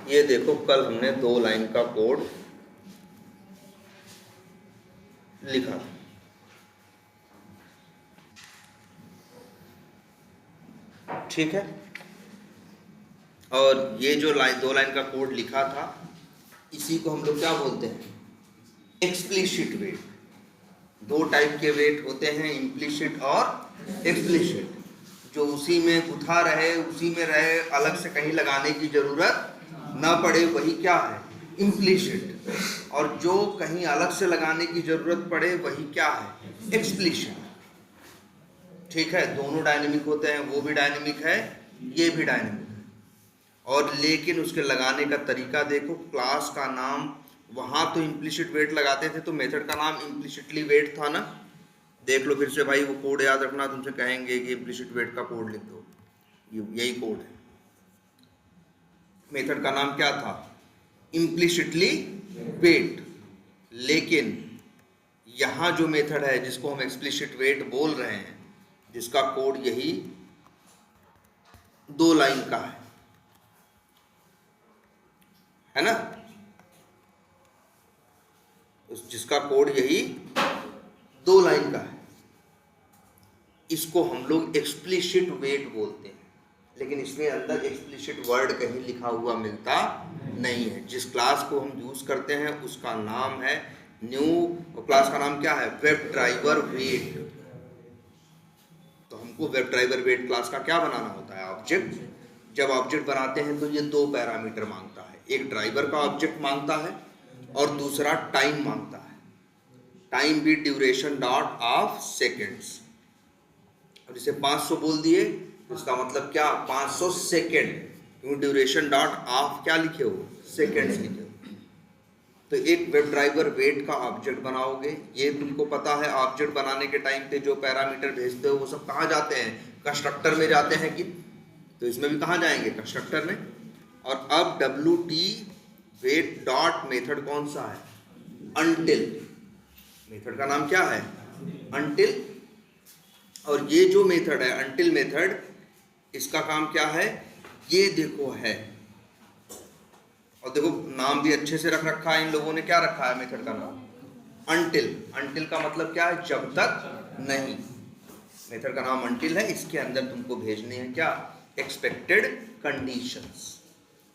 ये देखो कल हमने 2 लाइन का कोड लिखा था, ठीक है। और ये जो 2 लाइन का कोड लिखा था, इसी को हम लोग क्या बोलते हैं, एक्सप्लिसिट वेट। 2 टाइप के वेट होते हैं, इम्प्लिसिट और एक्सप्लिसिट। जो उसी में गुथा रहे, उसी में रहे, अलग से कहीं लगाने की जरूरत ना पड़े, वही क्या है, इम्प्लिसिट। और जो कहीं अलग से लगाने की जरूरत पड़े, वही क्या है, एक्सप्लिसिट। ठीक है, दोनों डायनेमिक होते हैं, वो भी डायनेमिक है, ये भी डायनेमिक है। और लेकिन उसके लगाने का तरीका देखो, क्लास का नाम, वहां तो इम्प्लिसिट वेट लगाते थे तो मेथड का नाम इम्प्लिसिटली वेट था ना। देख लो फिर से भाई, वो कोड याद रखना, तुमसे कहेंगे कि इम्प्लिसिट वेट का कोड लिख दो, यही कोड है। मेथड का नाम क्या था, इम्प्लिसिटली वेट। लेकिन यहां जो मेथड है जिसको हम एक्सप्लिसिट वेट बोल रहे हैं, जिसका कोड यही 2 लाइन का है ना, जिसका कोड यही 2 लाइन का है, इसको हम लोग एक्सप्लिसिट वेट बोलते हैं। लेकिन इसमें अंदर एक्सप्लिसिट वर्ड कहीं लिखा हुआ मिलता नहीं है। जिस क्लास को हम यूज करते हैं उसका नाम है न्यू, क्लास का नाम क्या है, वेब ड्राइवर वेट। तो हमको वेब ड्राइवर वेट क्लास का क्या बनाना होता है, ऑब्जेक्ट। जब ऑब्जेक्ट बनाते हैं तो ये 2 पैरामीटर मांगता है, एक ड्राइवर का ऑब्जेक्ट मांगता है और दूसरा टाइम मांगता है। टाइम भी ड्यूरेशन डॉट ऑफ सेकेंड्स। अब जैसे 500 बोल दिए तो इसका मतलब क्या, 500 सेकेंड, क्योंकि ड्यूरेशन डॉट ऑफ क्या लिखे हो, सेकेंड्स लिखे हो। तो एक वेब ड्राइवर वेट का ऑब्जेक्ट बनाओगे। ये तुमको पता है, ऑब्जेक्ट बनाने के टाइम पे जो पैरामीटर भेजते हो वो सब कहाँ जाते हैं, कंस्ट्रक्टर में जाते हैं कि, तो इसमें भी कहाँ जाएंगे, कंस्ट्रक्टर में। और अब WT वेट डॉट मेथड कौन सा है, अनटिल। मेथड का नाम क्या है, अनटिल। और ये जो मेथड है अनटिल मेथड, इसका काम क्या है, ये देखो है। और देखो नाम भी अच्छे से रख रखा है इन लोगों ने, क्या रखा है मेथड का नाम, अनटिल। अनटिल का मतलब क्या है, जब तक नहीं। मेथड का नाम अनटिल है, इसके अंदर तुमको भेजने हैं क्या, एक्सपेक्टेड कंडीशंस।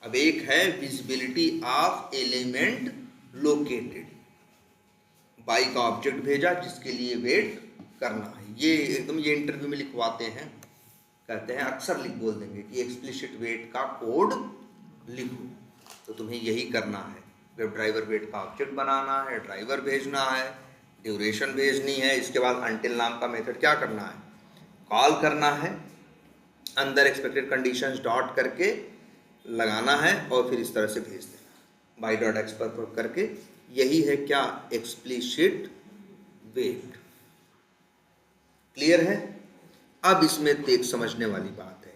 अब एक है visibility of element located, by का ऑब्जेक्ट भेजा जिसके लिए वेट करना है। ये एकदम, ये इंटरव्यू में लिखवाते हैं, कहते हैं अक्सर बोल देंगे कि एक्सप्लिसिट वेट का कोड लिखो। तो तुम्हें यही करना है, वेब ड्राइवर वेट का ऑब्जेक्ट बनाना है, ड्राइवर भेजना है, ड्यूरेशन भेजनी है, इसके बाद अनटिल नाम का मेथड क्या करना है, कॉल करना है, अंदर एक्सपेक्टेड कंडीशंस डॉट करके लगाना है और फिर इस तरह से भेज देना बाई डॉट एक्स पर करके। यही है क्या, एक्सप्लिसिट वेट। क्लियर है। अब इसमें एक समझने वाली बात है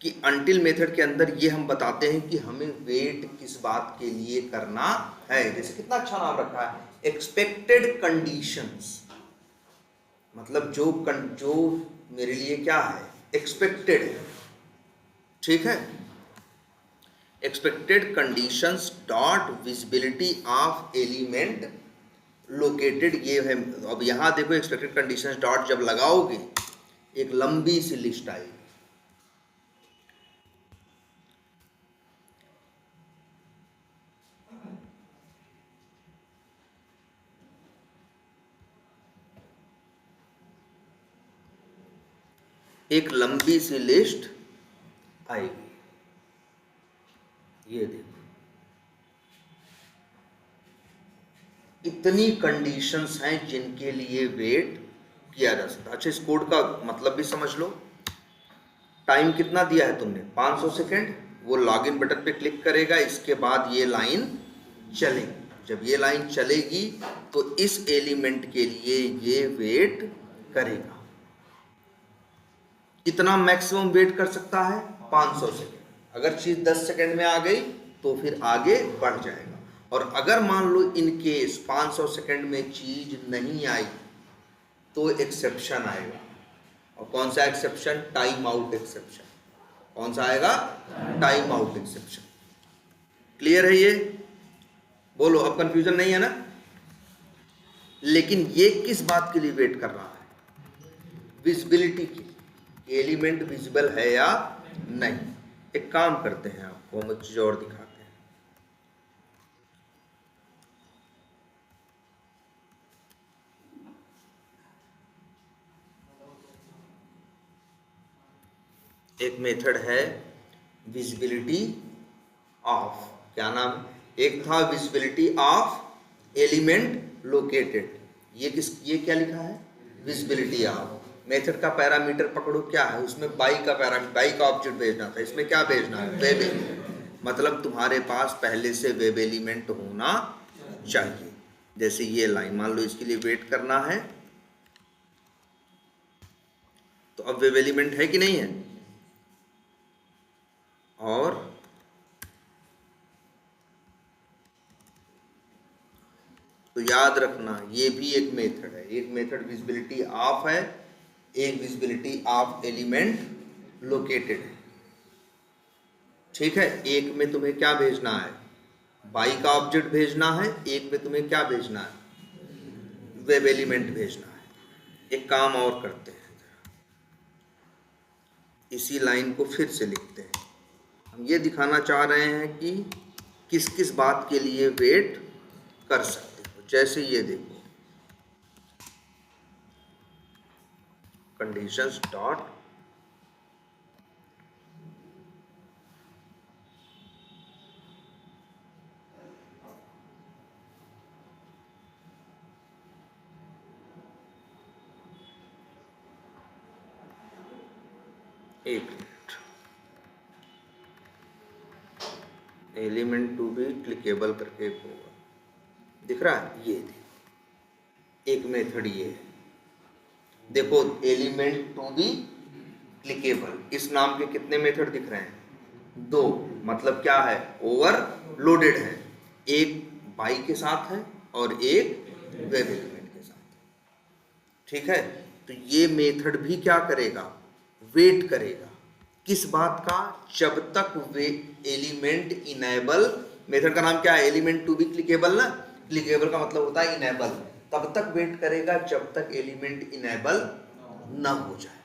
कि अनटिल मेथड के अंदर ये हम बताते हैं कि हमें वेट किस बात के लिए करना है। जैसे कितना अच्छा नाम रखा है, एक्सपेक्टेड कंडीशंस। मतलब जो मेरे लिए क्या है, एक्सपेक्टेड है, ठीक है। Expected conditions dot visibility of element located, ये है। अब यहां देखो, एक्सपेक्टेड कंडीशंस डॉट जब लगाओगे एक लंबी सी लिस्ट आएगी। एक लंबी सी लिस्ट आएगी, ये देखो, इतनी कंडीशंस हैं जिनके लिए वेट किया जा सकता है। अच्छा, इस कोड का मतलब भी समझ लो। टाइम कितना दिया है तुमने, 500 सेकेंड। वो लॉगिन बटन पे क्लिक करेगा, इसके बाद ये लाइन चलेगी। जब ये लाइन चलेगी तो इस एलिमेंट के लिए ये वेट करेगा। कितना मैक्सिमम वेट कर सकता है, 500 सेकेंड। अगर चीज 10 सेकेंड में आ गई तो फिर आगे बढ़ जाएगा। और अगर मान लो इन केस 500 सेकेंड में चीज नहीं आई तो एक्सेप्शन आएगा। और कौन सा एक्सेप्शन, टाइम आउट एक्सेप्शन। कौन सा आएगा, टाइम आउट एक्सेप्शन। क्लियर है ये? बोलो, अब कंफ्यूजन नहीं है ना? लेकिन ये किस बात के लिए वेट कर रहा है? विजिबिलिटी की, एलिमेंट विजिबल है या नहीं। एक काम करते हैं, आपको हम एक चीज और दिखाते हैं। एक मेथड है विजिबिलिटी ऑफ, क्या नाम? एक था विजिबिलिटी ऑफ एलिमेंट लोकेटेड। ये क्या लिखा है? Visibility of. मेथड का पैरामीटर पकड़ो, क्या है उसमें? बाई का पैरामीटर, बाई का ऑब्जेक्ट भेजना था। इसमें क्या भेजना है? Web element. मतलब तुम्हारे पास पहले से वेब एलिमेंट होना चाहिए। जैसे ये लाइन, मान लो इसके लिए वेट करना है, तो अब वेब एलिमेंट है कि नहीं है? और तो याद रखना, ये भी एक मेथड है। एक मेथड विजिबिलिटी ऑफ है, एक विजिबिलिटी ऑफ एलिमेंट लोकेटेड है। ठीक है, एक में तुम्हें क्या भेजना है? बाई का ऑब्जेक्ट भेजना है, एक में तुम्हें क्या भेजना है? वेब एलिमेंट भेजना है। एक काम और करते हैं, इसी लाइन को फिर से लिखते हैं। हम ये दिखाना चाह रहे हैं कि किस किस बात के लिए वेट कर सकते हो। जैसे ये देखो, कंडीशंस डॉट एक minute, element to be clickable करके एक होगा, दिख रहा है? ये देखो, एक मेथड ये है। देखो, एलिमेंट टू बी क्लिकेबल, इस नाम के कितने मेथड दिख रहे हैं? 2। मतलब क्या है? ओवरलोडेड है। एक बाई के साथ है और एक वेब एलिमेंट के साथ। ठीक है, तो ये मेथड भी क्या करेगा? वेट करेगा। किस बात का? जब तक वे एलिमेंट इनेबल, मेथड का नाम क्या है? एलिमेंट टू बी क्लिकेबल ना, क्लिकेबल का मतलब होता है इनेबल। तब तक वेट करेगा जब तक एलिमेंट इनेबल ना हो जाए।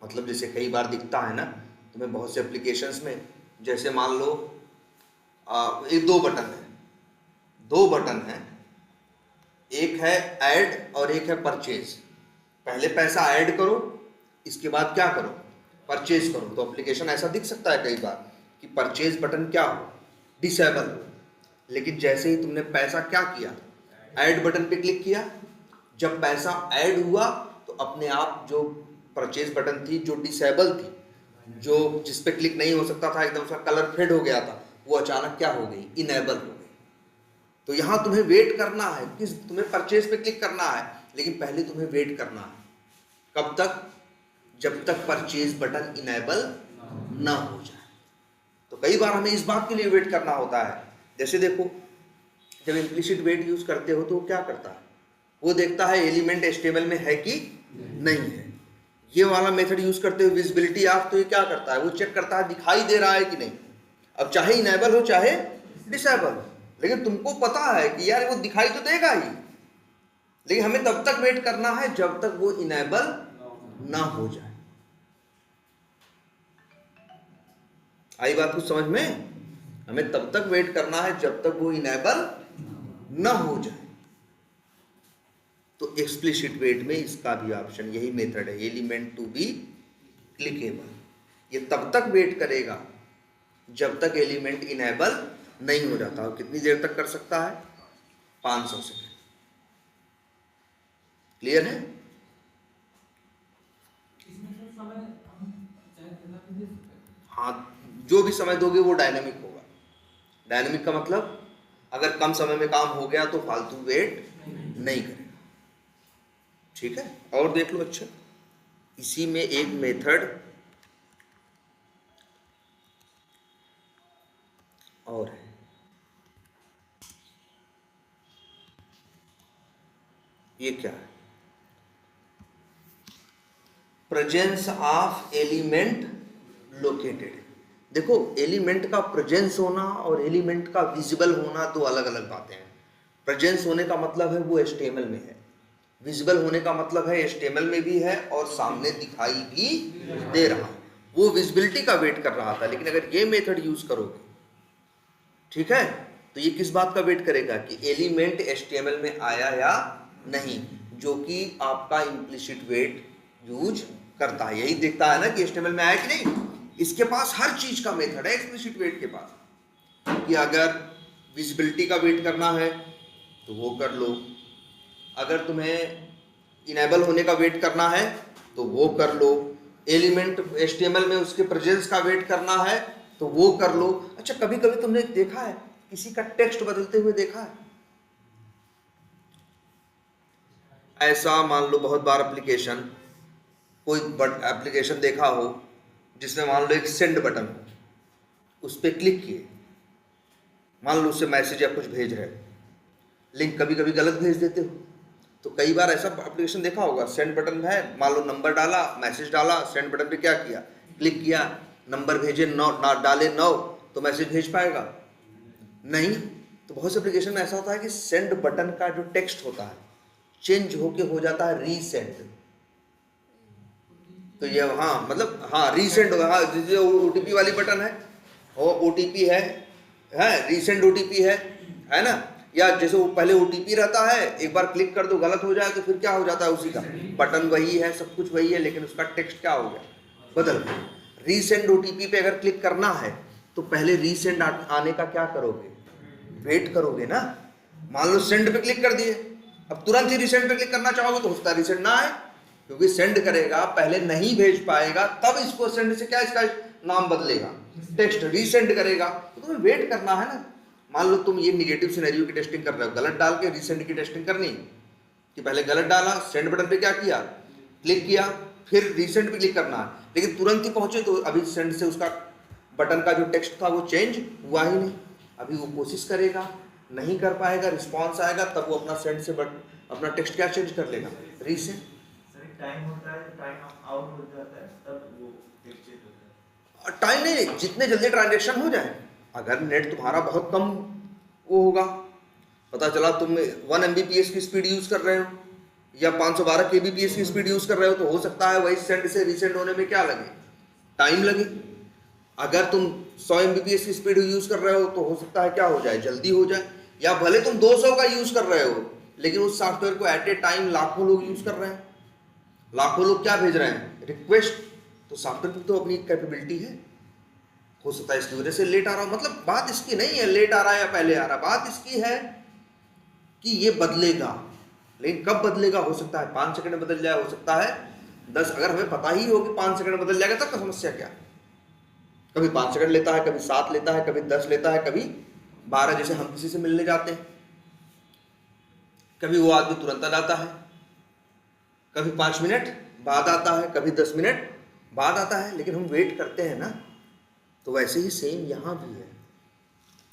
मतलब जैसे कई बार दिखता है ना तुम्हें बहुत से एप्लीकेशंस में, जैसे मान लो एक 2 बटन है, 2 बटन है, एक है ऐड और एक है परचेज। पहले पैसा ऐड करो, इसके बाद क्या करो? परचेज करो। तो एप्लीकेशन ऐसा दिख सकता है कई बार कि परचेज बटन क्या हो? डिसेबल हो। लेकिन जैसे ही तुमने पैसा क्या किया? ऐड बटन पे क्लिक किया, जब पैसा ऐड हुआ तो अपने आप जो परचेज बटन थी, जो डिसेबल थी, जो जिस पे क्लिक नहीं हो सकता था, एकदम उसका कलर फेड हो गया था, वो अचानक क्या हो गई? इनेबल हो गई। तो यहां तुम्हें वेट करना है, किस? तुम्हें परचेज पे क्लिक करना है, लेकिन पहले तुम्हें वेट करना है। कब तक? जब तक परचेज बटन इनेबल ना हो जाए। तो कई बार हमें इस बात के लिए वेट करना होता है। जैसे देखो, जब इम्प्लिसिट वेट यूज करते हो तो वो क्या करता है? वो देखता है एलिमेंट स्टेबल में है कि नहीं है। ये वाला मेथड यूज करते हुए विजिबिलिटी ऑफ, तो ये क्या करता है? वो चेक करता है दिखाई दे रहा है कि नहीं। अब चाहे इनेबल हो चाहे डिसेबल हो, लेकिन तुमको पता है कि यार वो दिखाई तो देगा ही, लेकिन हमें तब तक वेट करना है जब तक वो इनेबल ना हो जाए। आई बात कुछ समझ में? हमें तब तक वेट करना है जब तक वो इनेबल ना हो जाए। तो एक्सप्लिसिट वेट में इसका भी ऑप्शन, यही मेथड है, एलिमेंट टू बी क्लिकेबल। ये तब तक वेट करेगा जब तक एलिमेंट इनेबल नहीं हो जाता। और कितनी देर तक कर सकता है? 500 सेकेंड। क्लियर है? हाँ, जो भी समय दोगे वो डायनामिक होगा। डायनामिक का मतलब अगर कम समय में काम हो गया तो फालतू वेट नहीं करेगा। ठीक है, और देख लो। अच्छा, इसी में एक मेथड और है, ये क्या है? Presence of element located. देखो एलिमेंट का प्रेजेंस होना और एलिमेंट का विजिबल होना दो अलग अलग बातें हैं। प्रेजेंस होने का मतलब है वो HTML में है, विजिबल होने का मतलब है HTML में भी है और सामने दिखाई भी दे रहा है। वो विजिबिलिटी का वेट कर रहा था, लेकिन अगर ये मेथड यूज करोगे, ठीक है, तो ये किस बात का वेट करेगा कि एलिमेंट HTML में आया या नहीं, जो कि आपका इम्प्लिसिट वेट यूज करता है। यही देखता है ना कि HTML में आया कि नहीं। इसके पास हर चीज का मेथड है एक्सप्लिसिट वेट के पास, कि अगर विजिबिलिटी का वेट करना है तो वो कर लो, अगर तुम्हें इनेबल होने का वेट करना है तो वो कर लो, एलिमेंट HTML में उसके प्रेजेंस का वेट करना है तो वो कर लो। अच्छा, कभी कभी तुमने देखा है किसी का टेक्स्ट बदलते हुए देखा है? ऐसा मान लो बहुत बार एप्लीकेशन, कोई एप्लीकेशन देखा हो जिसमें मान लो एक सेंड बटन हो, उस पर क्लिक किए, मान लो उससे मैसेज या कुछ भेज रहे हो, लिंक कभी कभी गलत भेज देते हो। तो कई बार ऐसा एप्लीकेशन देखा होगा, सेंड बटन है, मान लो नंबर डाला, मैसेज डाला, सेंड बटन पे क्या किया, क्लिक किया, नंबर भेजे 9 ना डाले 9 तो मैसेज भेज पाएगा नहीं। तो बहुत से एप्लीकेशन में ऐसा होता है कि सेंड बटन का जो टेक्स्ट होता है चेंज होके हो जाता है रीसेंड। तो ये हाँ मतलब हाँ रीसेंड होगा, हाँ जैसे OTP वाली बटन है वो OTP है रीसेंड OTP है ना। या जैसे वो पहले OTP रहता है, एक बार क्लिक कर दो गलत हो जाए तो फिर क्या हो जाता है, उसी का बटन वही है, सब कुछ वही है, लेकिन उसका टेक्स्ट क्या हो गया, बदल गया। रीसेंड OTP पे अगर क्लिक करना है तो पहले रीसेंड आने का क्या करोगे, वेट करोगे ना। मान लो सेंड पे क्लिक कर दिए, अब तुरंत ही रीसेंड पे क्लिक करना चाहोगे तो हो सकता है रीसेंड ना आए, क्योंकि सेंड करेगा पहले नहीं भेज पाएगा, तब इसको सेंड से क्या इसका नाम बदलेगा, टेक्स्ट रीसेंड करेगा। तो तुम्हें वेट करना है ना। मान लो तुम ये निगेटिव सिनेरियो की टेस्टिंग कर रहे हो, गलत डाल के रीसेंड की टेस्टिंग करनी कि पहले गलत डाला, सेंड बटन पे क्या किया, क्लिक किया, फिर रीसेंड पे क्लिक करना है, लेकिन तुरंत ही पहुंचे तो अभी सेंड से उसका बटन का जो टेक्स्ट था वो चेंज हुआ ही नहीं। अभी वो कोशिश करेगा, नहीं कर पाएगा, रिस्पॉन्स आएगा, तब वो अपना सेंड से अपना टेक्स्ट क्या चेंज कर लेगा, रीसेंड। टाइम होता है, टाइम आउट हो जाता है, तब वो टेक्स्ट चेंज होता है। टाइम नहीं, जितने जल्दी ट्रांजेक्शन हो जाए। अगर नेट तुम्हारा बहुत कम वो होगा, पता चला तुम 1 Mbps की स्पीड यूज कर रहे हो या 512 kbps की स्पीड यूज कर रहे हो, तो हो सकता है वही सेंड से रीसेंड होने में क्या लगे, टाइम लगे। अगर तुम 100 Mbps की स्पीड यूज कर रहे हो तो हो सकता है क्या हो जाए, जल्दी हो जाए। या भले तुम 200 का यूज कर रहे हो, लेकिन उस सॉफ्टवेयर को एट ए टाइम लाखों लोग यूज कर रहे हैं, लाखों लोग क्या भेज रहे हैं, रिक्वेस्ट। तो सॉफ्टवेयर की तो अपनी कैपेबिलिटी है, हो सकता है इसकी वजह से लेट आ रहा हो। मतलब बात इसकी नहीं है लेट आ रहा है या पहले आ रहा, बात इसकी है कि ये बदलेगा, लेकिन कब बदलेगा, हो सकता है 5 सेकंड में बदल जाए, हो सकता है 10। अगर हमें पता ही हो कि 5 सेकंड में बदल जाएगा तब का समस्या क्या। कभी 5 सेकंड लेता है, कभी 7 लेता है, कभी 10 लेता है, कभी 12। जैसे हम किसी से मिलने जाते हैं, कभी वो आदमी तुरंत आ जाता है, कभी 5 मिनट बाद आता है, कभी 10 मिनट बाद आता है, लेकिन हम वेट करते हैं ना। तो वैसे ही सेम यहाँ भी है,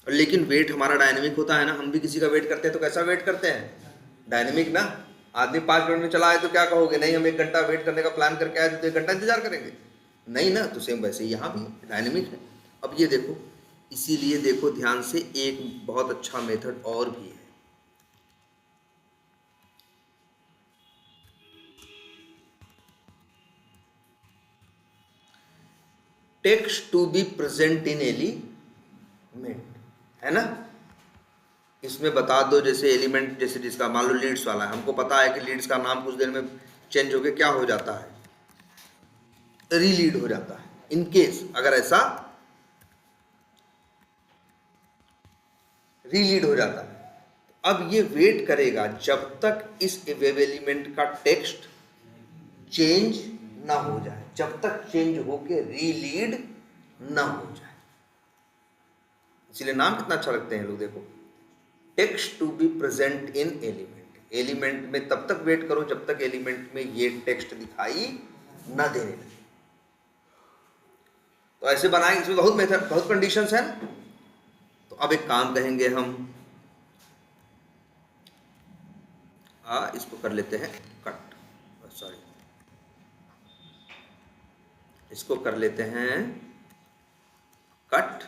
लेकिन वेट हमारा डायनेमिक होता है ना। हम भी किसी का वेट करते हैं तो कैसा वेट करते हैं, डायनेमिक ना। आदमी 5 मिनट में चला आए तो क्या कहोगे, नहीं हम 1 घंटा वेट करने का प्लान करके आए तो 1 घंटा इंतजार करेंगे, नहीं ना। तो सेम वैसे ही यहाँ भी डायनेमिक है। अब ये देखो, इसीलिए देखो ध्यान से, एक बहुत अच्छा मेथड और भी है, text to be present in element, है ना। इसमें बता दो जैसे एलिमेंट, जैसे जिसका मान लो लीड्स वाला है, हमको पता है कि लीड्स का नाम कुछ देर में चेंज होके क्या हो जाता है, रीलीड हो जाता है। इन केस अगर ऐसा रीलीड हो जाता है, अब ये वेट करेगा जब तक इस वेब एलिमेंट का टेक्स्ट चेंज ना हो जाए, जब तक चेंज होके रीलीड ना हो जाए। इसलिए नाम कितना अच्छा रखते हैं लोग, देखो, text to be present in element. Element में तब तक वेट करो जब तक एलिमेंट में ये टेक्स्ट दिखाई ना देने लगे। तो ऐसे बनाएंगे, इसमें बहुत मेथड, बहुत कंडीशंस हैं। तो अब एक काम कहेंगे हम, इसको कर लेते हैं कट, सॉरी, इसको कर लेते हैं कट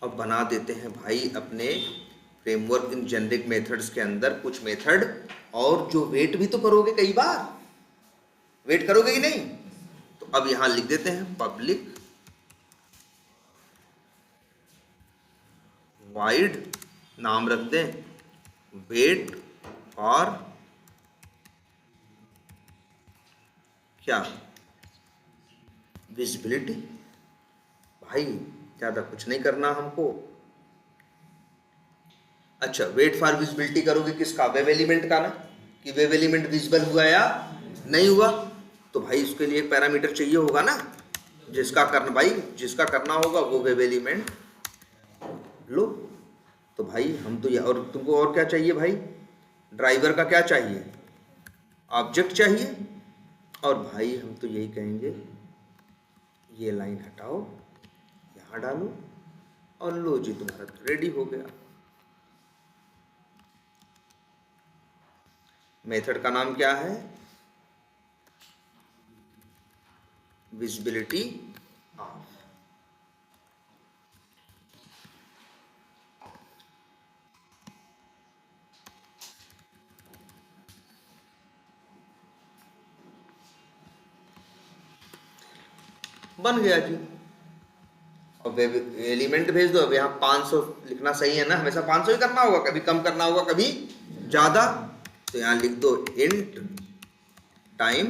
और बना देते हैं भाई अपने फ्रेमवर्क इन जेनरिक मेथड्स के अंदर कुछ मेथड, और जो वेट भी तो करोगे, कई बार वेट करोगे कि नहीं। तो अब यहां लिख देते हैं पब्लिक वाइड, नाम रख दें वेट और क्या, विजिबिलिटी। भाई ज्यादा कुछ नहीं करना हमको। अच्छा, वेट फॉर विजिबिलिटी करोगे किसका, वेब एलिमेंट का ना, कि वेब एलिमेंट विजिबल हुआ या नहीं हुआ। तो भाई उसके लिए एक पैरामीटर चाहिए होगा ना, जिसका करना, भाई जिसका करना होगा वो वेब एलिमेंट लो। तो भाई हम तो, और तुमको और क्या चाहिए भाई, ड्राइवर का क्या चाहिए, ऑब्जेक्ट चाहिए। और भाई हम तो यही कहेंगे, ये लाइन हटाओ, यहाँ डालो, और लो जी तुम्हारा रेडी हो गया। मेथड का नाम क्या है, विजिबिलिटी ऑफ। बन गया जी। और वेब एलिमेंट भेज दो। अब यहाँ 500 लिखना सही है ना, हमेशा 500 ही करना होगा, कभी कम करना होगा, कभी ज्यादा। तो यहाँ लिख दो int time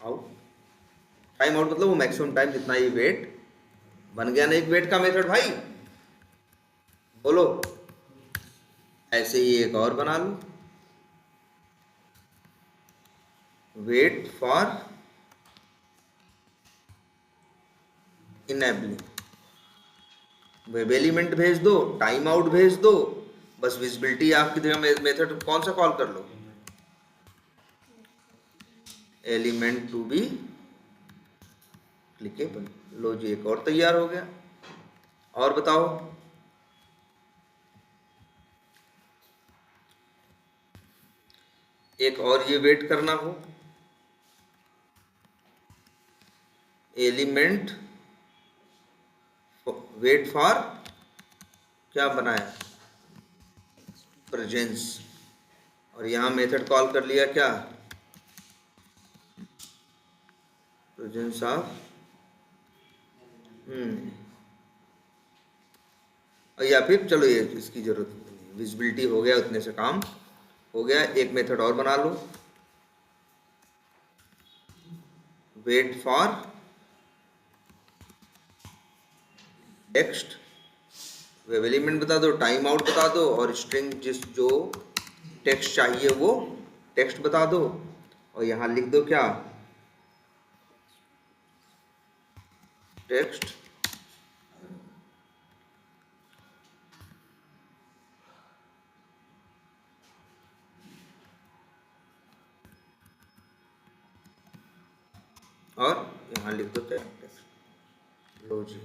out. Time out मतलब वो मैक्सिमम टाइम जितना ये वेट बन गया ना, एक वेट का मेथड भाई। बोलो, ऐसे ही एक और बना लो, wait for enabling. Web element भेज दो, टाइम आउट भेज दो, बस विजिबिलिटी आपकी जगह मेथड कौन सा कॉल कर लो, एलिमेंट टू बी क्लिकेबल। लो जी, एक और तैयार हो गया। और बताओ, एक और ये वेट करना हो, एलिमेंट वेट फॉर क्या बनाया, प्रेजेंस। और यहां मेथड कॉल कर लिया क्या, प्रेजेंस ऑफ। या फिर चलो ये इसकी जरूरत नहीं, विजिबिलिटी हो गया, उतने से काम हो गया। एक मेथड और बना लो, wait for text. Web element बता दो, टाइम आउट बता दो, और स्ट्रिंग जो टेक्स्ट चाहिए वो टेक्स्ट बता दो। और यहां लिख दो क्या, टेक्स्ट। और यहां लिख दो टेक्स्ट। लो जी,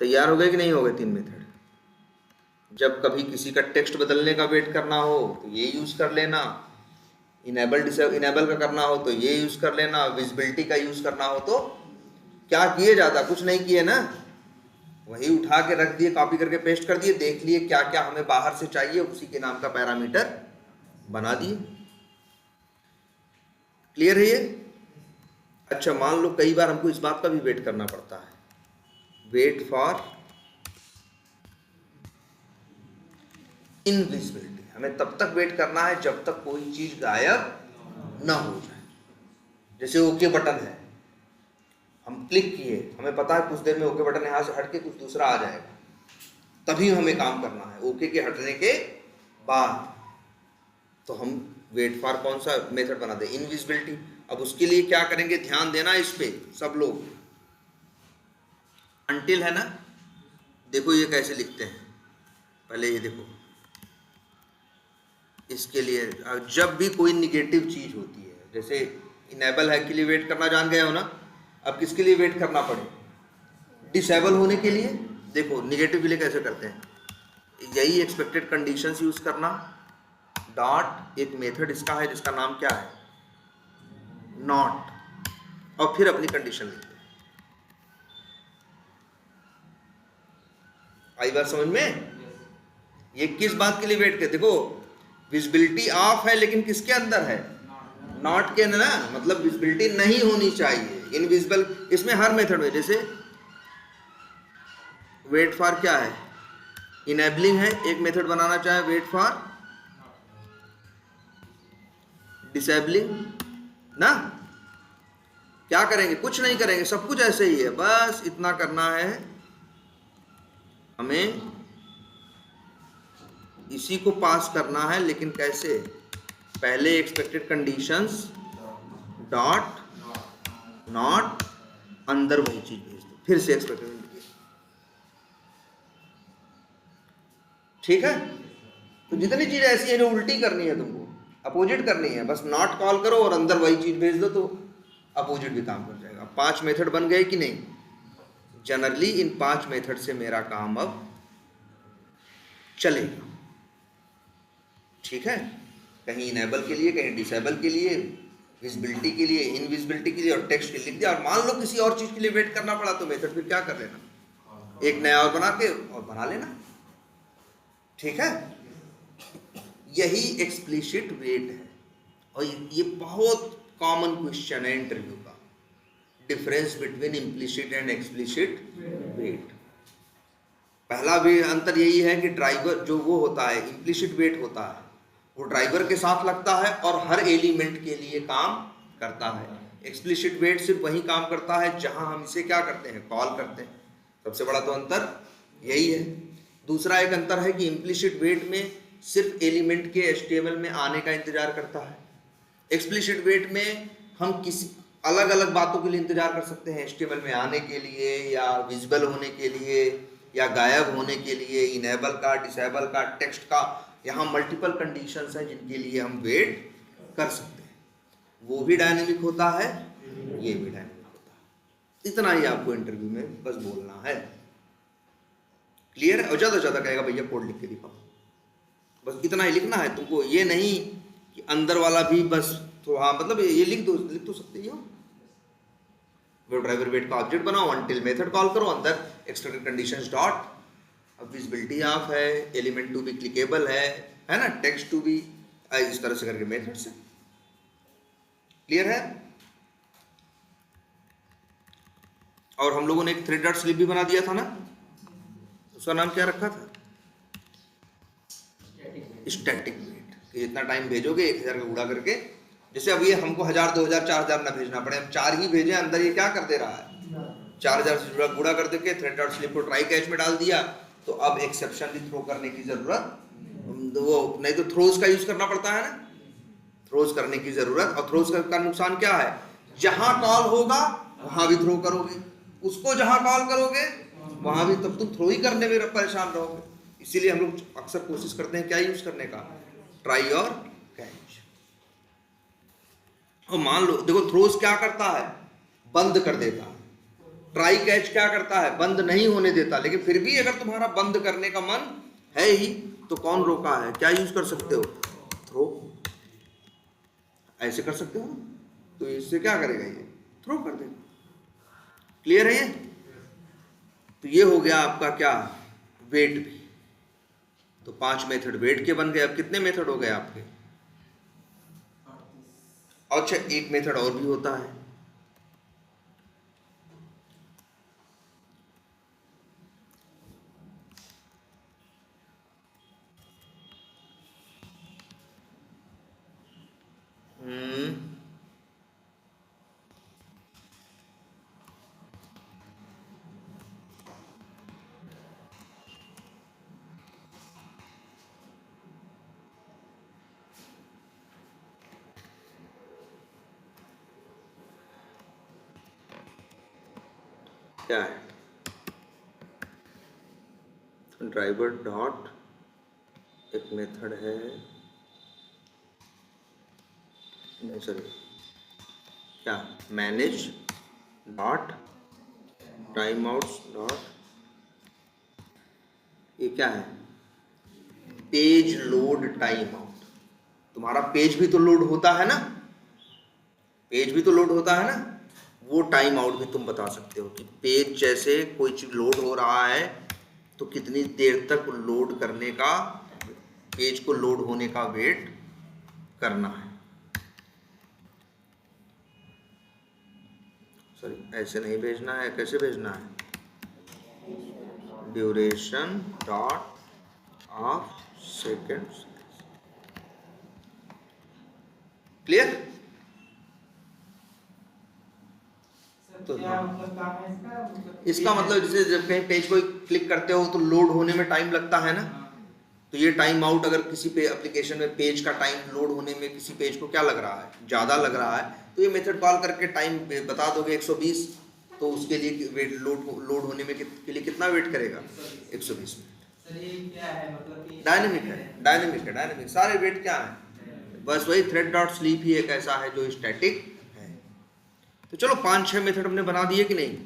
तैयार हो गए कि नहीं हो गए 3 मेथड। जब कभी किसी का टेक्स्ट बदलने का वेट करना हो तो ये यूज कर लेना, इनेबल का करना हो तो ये यूज कर लेना, विजिबिलिटी का यूज करना हो तो क्या किए, ज्यादा कुछ नहीं किए ना, वही उठा के रख दिए, कॉपी करके पेस्ट कर दिए, देख लिए क्या क्या हमें बाहर से चाहिए, उसी के नाम का पैरामीटर बना दिए। क्लियर है ये। अच्छा, मान लो कई बार हमको इस बात का भी वेट करना पड़ता है, वेट फॉर इनविजिबिलिटी। हमें तब तक वेट करना है जब तक कोई चीज गायब ना हो जाए। जैसे ओके बटन है, हम क्लिक किए, हमें पता है कुछ देर में ओके बटन यहां से हट के कुछ दूसरा आ जाएगा, तभी हमें काम करना है ओके के हटने के बाद। तो हम वेट फॉर कौन सा मेथड बना दे, इनविजिबिलिटी। अब उसके लिए क्या करेंगे, ध्यान देना इस पे सब लोग। अनटिल है ना, देखो ये कैसे लिखते हैं, पहले ये देखो। इसके लिए जब भी कोई निगेटिव चीज होती है, जैसे इनेबल है के लिए वेट करना जान गए हो ना, अब किसके लिए वेट करना पड़े, डिसेबल होने के लिए। देखो निगेटिव के लिए कैसे करते हैं, यही एक्सपेक्टेड कंडीशंस यूज करना, डॉट एक मेथड इसका है जिसका नाम क्या है, नॉट, और फिर अपनी कंडीशन लिखते हैं। आई बात समझ में? ये किस बात के लिए वेट करते? देखो विजिबिलिटी ऑफ है लेकिन किसके अंदर है? नॉट के ना, मतलब विजिबिलिटी नहीं होनी चाहिए, इनविजिबल। इसमें हर मेथड में, जैसे वेट फॉर क्या है? इनेबलिंग है। एक मेथड बनाना चाहे वेट फॉर डिसेबलिंग ना, क्या करेंगे? कुछ नहीं करेंगे, सब कुछ ऐसे ही है, बस इतना करना है हमें, इसी को पास करना है। लेकिन कैसे? पहले एक्सपेक्टेड कंडीशंस डॉट नॉट, अंदर वही चीज भेज दो, फिर से एक्सपेक्टेड। ठीक है? तो जितनी चीज ऐसी है जो उल्टी करनी है तुमको, अपोजिट करनी है, बस नॉट कॉल करो और अंदर वही चीज भेज दो, तो अपोजिट भी काम कर जाएगा। 5 मेथड बन गए कि नहीं? जनरली इन 5 मेथड से मेरा काम अब चलेगा। ठीक है? कहीं इनेबल के लिए, कहीं डिसेबल के लिए, विजिबिलिटी के लिए, इनविजिबिलिटी के लिए, और टेक्स्ट के लिए लिख दिया। और मान लो किसी और चीज के लिए वेट करना पड़ा तो मेथड फिर क्या कर लेना, एक नया और बना के और बना लेना। ठीक है? यही एक्सप्लिसिट वेट है। और ये बहुत कॉमन क्वेश्चन है इंटरव्यू का, difference between implicit and explicit wait. पहला भी अंतर यही है कि ड्राइवर जो वो होता है, इम्प्लिसिट वेट होता है, वो ड्राइवर के साथ लगता है और हर एलिमेंट के लिए काम करता है। एक्सप्लिसिट वेट सिर्फ वही काम करता है जहां हम इसे क्या करते हैं, कॉल करते हैं। सबसे बड़ा तो अंतर यही है। दूसरा एक अंतर है कि इम्प्लिसिट वेट में सिर्फ एलिमेंट के HTML में आने का इंतजार करता है। एक्सप्लिसिट वेट में हम किसी अलग अलग बातों के लिए इंतजार कर सकते हैं, HTML में आने के लिए, या विजिबल होने के लिए, या गायब होने के लिए, इनेबल का, डिसेबल का, टेक्स्ट का। यहाँ मल्टीपल कंडीशंस हैं जिनके लिए हम वेट कर सकते हैं। वो भी डायनेमिक होता है, ये भी डायनेमिक होता है। इतना ही आपको इंटरव्यू में बस बोलना है। क्लियर है? और ज़्यादा से ज़्यादा कहेगा भैया कोड लिख के दिखाओ, बस इतना ही लिखना है तुमको। ये नहीं कि अंदर वाला भी बस तो हाँ, मतलब ये लिख तो सकते ही हो। वेब ड्राइवर वेट का ऑब्जेक्ट बनाओ, अनटिल मेथड कॉल करो, अंदर एक्सपेक्टेड कंडीशंस डॉट, अब विजिबिलिटी ऑफ है, एलिमेंट टू बी क्लिकेबल है ना, टेक्स्ट टू बी, इस तरह से करके मेथड से। क्लियर है? और हम लोगों ने एक थ्रेड डॉट स्लिप भी बना दिया था ना, उसका नाम क्या रखा था? Static wait. कि जितना टाइम भेजोगे 1000 का गुणा करके, जैसे अब ये हमको 1000, 2000, 4000 ना भेजना पड़े, हम 4 ही भेजे, अंदर ये क्या कर दे रहा है, 4000 से गुणा कर देके थ्रेड डॉट स्लिप को ट्राई कैच में डाल दिया। तो अब एक्सेप्शन भी थ्रो करने की जरूरत, वो नहीं तो थ्रोज का यूज करना पड़ता है ना, थ्रोज करने की जरूरत। और थ्रोज का नुकसान क्या है? जहां कॉल होगा वहां भी थ्रो करोगे, उसको जहां कॉल करोगे वहां भी, तब तुम थ्रो ही करने में परेशान रहोगे। इसीलिए हम लोग अक्सर कोशिश करते हैं क्या यूज करने का, ट्राई और कैच। और मान लो देखो थ्रोज क्या करता है, बंद कर देता है। ट्राई कैच क्या करता है, बंद नहीं होने देता। लेकिन फिर भी अगर तुम्हारा बंद करने का मन है ही तो कौन रोका है, क्या यूज कर सकते हो, थ्रो। ऐसे कर सकते हो ना, तो इससे क्या करेगा, ये थ्रो कर देगा। क्लियर है ये? तो ये हो गया आपका क्या, वेट भी। तो 5 मेथड वेट के बन गए। अब कितने मेथड हो गए आपके? अच्छा, एक मेथड और भी होता है, क्या है, ड्राइवर डॉट एक मेथड है, नहीं सॉरी, क्या, manage dot time outs dot, ये क्या है, पेज लोड टाइम आउट। तुम्हारा पेज भी तो लोड होता है ना, पेज भी तो लोड होता है ना, वो टाइम आउट भी तुम बता सकते हो कि पेज जैसे कोई चीज लोड हो रहा है तो कितनी देर तक लोड करने का, पेज को लोड होने का वेट करना है। सॉरी, ऐसे नहीं भेजना है, कैसे भेजना है, duration dot of seconds. Clear? तो क्या मतलब काम है इसका? इसका मतलब जैसे जब कहीं पेज को क्लिक करते हो तो लोड होने में टाइम लगता है ना, तो ये टाइम आउट अगर किसी पे एप्लीकेशन में पेज का टाइम लोड होने में किसी पेज को क्या लग रहा है, ज़्यादा लग रहा है, तो ये मेथड कॉल करके टाइम बता दोगे 120, तो उसके लिए वेट लोड होने में के लिए कितना वेट करेगा, 120 मिनट। सर ये क्या है मतलब कि डायनेमिक है, डायनेमिक सारे वेट क्या है, बस वही थ्रेड डॉट स्लीप ही एक ऐसा है जो स्टैटिक है। तो चलो 5-6 मेथड हमने बना दिए कि नहीं,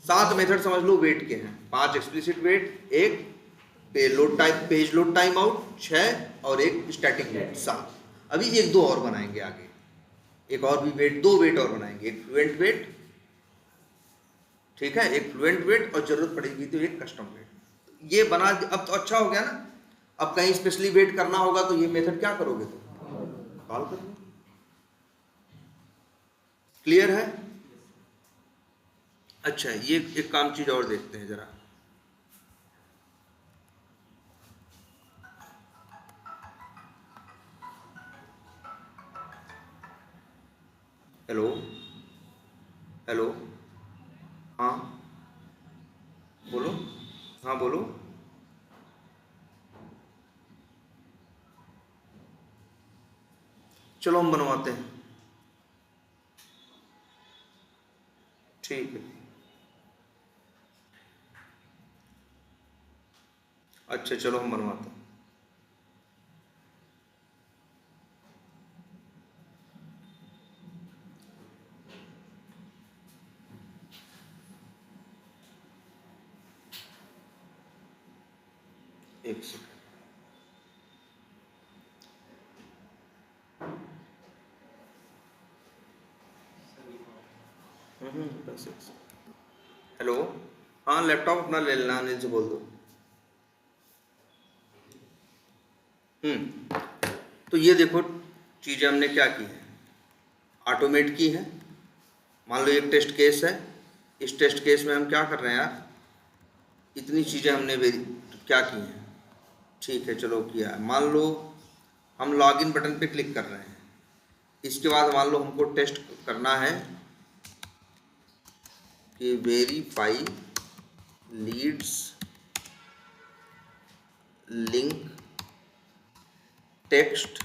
7 मेथड समझ लो वेट के हैं, 5 एक्सप्लिसिट वेट, एक पेज लोड टाइम आउट 6 और एक स्टैटिक वेट 7। अभी 1-2 और बनाएंगे आगे, एक और भी वेट, 2 वेट और बनाएंगे, एक फ्लुएंट वेट, ठीक है, एक फ्लुएंट वेट और जरूरत पड़ेगी तो एक कस्टम वेट। ये बना, अब तो अच्छा हो गया ना। अब कहीं स्पेशली वेट करना होगा तो ये मेथड क्या करोगे, तो कॉल करोगे। क्लियर है? अच्छा, ये एक काम चीज और देखते हैं जरा। हेलो हेलो, हाँ बोलो, हाँ बोलो। चलो हम बनवाते हैं, ठीक है। अच्छा चलो हम बनवाते हैं। एक सेकंड, बस एक सेकंड। हेलो, हाँ लैपटॉप अपना ले लेना, अनिल से बोल दो। तो ये देखो चीज़ें हमने क्या की है, ऑटोमेट की है। मान लो एक टेस्ट केस है, इस टेस्ट केस में हम क्या कर रहे हैं यार, इतनी चीज़ें हमने क्या की हैं, ठीक है चलो किया है। मान लो हम लॉगिन बटन पे क्लिक कर रहे हैं, इसके बाद मान लो हमको टेस्ट करना है कि verify leads link text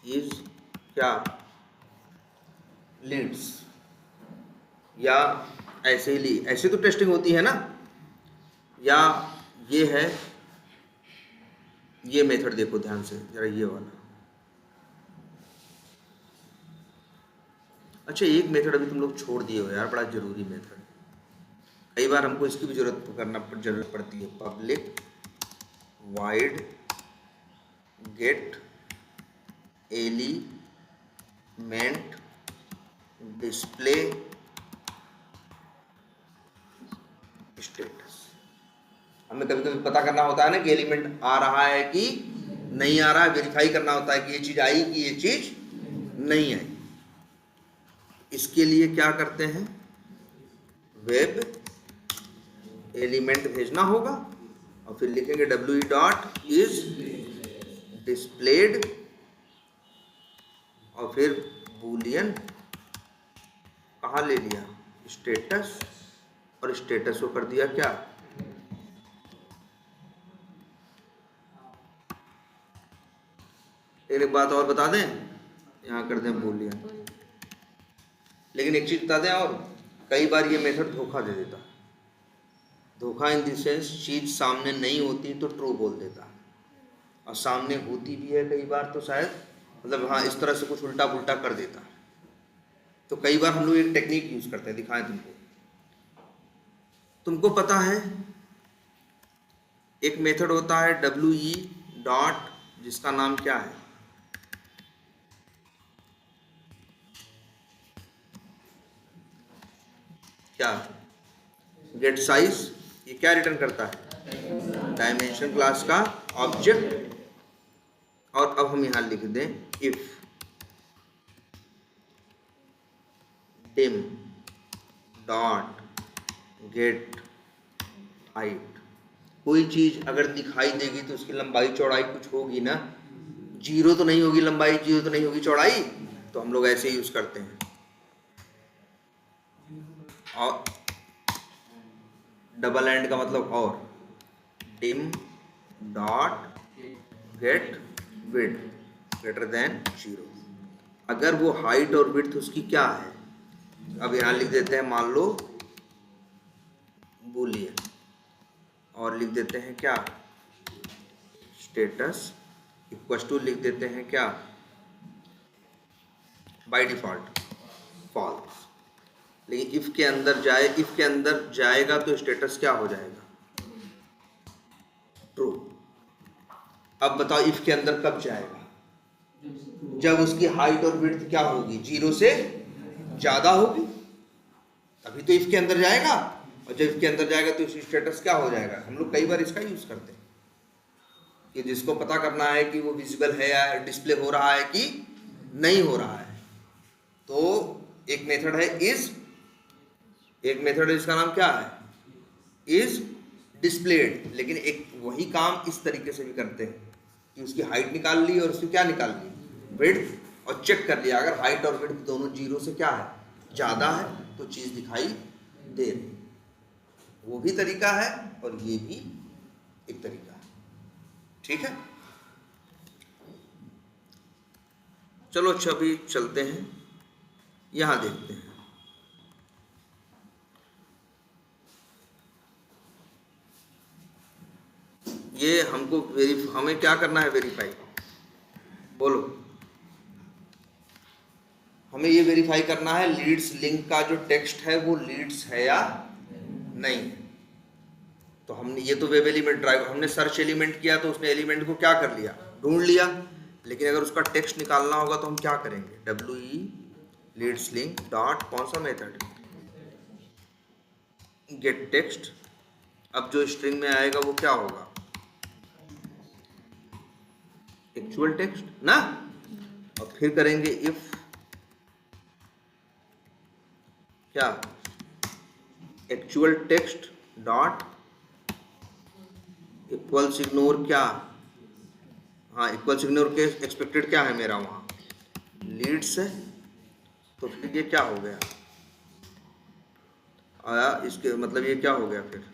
is क्या लीड्स, या ऐसे ही ऐसे तो टेस्टिंग होती है ना, या ये है, ये मेथड देखो ध्यान से जरा, ये वाला। अच्छा एक मेथड अभी तुम लोग छोड़ दिए हो यार, बड़ा जरूरी मेथड, कई बार हमको इसकी भी जरूरत पड़ती है, public wide gate element display status. हमें कभी कभी पता करना होता है ना कि एलिमेंट आ रहा है कि नहीं आ रहा है, वेरीफाई करना होता है कि ये चीज आई कि ये चीज नहीं आई। इसके लिए क्या करते हैं, वेब एलिमेंट भेजना होगा और फिर लिखेंगे डब्ल्यू डॉट इज डिस्प्लेड और फिर बूलियन कहाँ ले लिया, स्टेटस, और स्टेटस को कर दिया क्या, एक बात और बता दें, यहाँ कर दें बूलियन। लेकिन एक चीज बता दें और, कई बार ये मेथड धोखा दे देता है। धोखा इन द सेंस चीज सामने नहीं होती तो ट्रू बोल देता है, और सामने होती भी है कई बार तो शायद मतलब हाँ इस तरह से कुछ उल्टा पुल्टा कर देता है। तो कई बार हम लोग एक टेक्निक यूज करते हैं, दिखाएं तुमको पता है एक मेथड होता है WE डॉट, जिसका नाम क्या है, क्या, गेट साइज ये क्या रिटर्न करता है? डायमेंशन क्लास का ऑब्जेक्ट। और अब हम यहां लिख दें if dim dot gate height. कोई चीज अगर दिखाई देगी तो उसकी लंबाई चौड़ाई कुछ होगी ना, जीरो तो नहीं होगी लंबाई, जीरो तो नहीं होगी चौड़ाई, तो हम लोग ऐसे यूज करते हैं। और डबल एंड का मतलब और, dim dot gate width greater than 0। अगर वो हाइट और विड्थ उसकी क्या है, अब यहां लिख देते हैं मान लो बूलियन, और लिख देते हैं क्या, स्टेटस इक्वल टू लिख देते हैं क्या, बाय डिफॉल्ट फॉल्स। लेकिन इफ के अंदर जाए, इफ के अंदर जाएगा तो स्टेटस क्या हो जाएगा, ट्रू। अब बताओ इफ के अंदर कब जाएगा, जब उसकी हाइट और विड्थ क्या होगी, 0 से ज्यादा होगी, तभी तो इफ के अंदर जाएगा। और जब इफ के अंदर जाएगा तो स्टेटस क्या हो जाएगा। हम लोग कई बार इसका यूज करते हैं कि जिसको पता करना है कि वो विजिबल है या डिस्प्ले हो रहा है कि नहीं हो रहा है, तो एक मेथड है इज, एक मेथड है जिसका नाम क्या है, इज डिस्प्लेड। लेकिन एक वही काम इस तरीके से भी करते हैं कि उसकी हाइट निकाल ली और उसकी क्या निकाल ली, विड्थ, और चेक कर लिया अगर हाइट और विड्थ दोनों 0 से क्या है, ज़्यादा है, तो चीज़ दिखाई दे रही। वो भी तरीका है और ये भी एक तरीका है। ठीक है, चलो अच्छा अभी चलते हैं, यहाँ देखते हैं। ये हमको हमें क्या करना है, वेरीफाई। बोलो, हमें ये वेरीफाई करना है लीड्स लिंक का जो टेक्स्ट है वो लीड्स है या नहीं है। तो हमने ये तो वेब एलिमेंट ड्राइवर, हमने सर्च एलिमेंट किया तो उसने एलिमेंट को क्या कर लिया, ढूंढ लिया। लेकिन अगर उसका टेक्स्ट निकालना होगा तो हम क्या करेंगे, WE लीड्स लिंक डॉट कौन सा मेथड, गेट टेक्स्ट। अब जो स्ट्रिंग में आएगा वो क्या होगा, एक्चुअल टेक्स्ट ना। और फिर करेंगे इफ क्या, actual text dot equals ignore क्या, हाँ इक्वल्स इग्नोर के एक्सपेक्टेड क्या है मेरा वहाँ, लीड्स है। तो फिर ये क्या हो गया आया, इसके मतलब ये क्या हो गया फिर,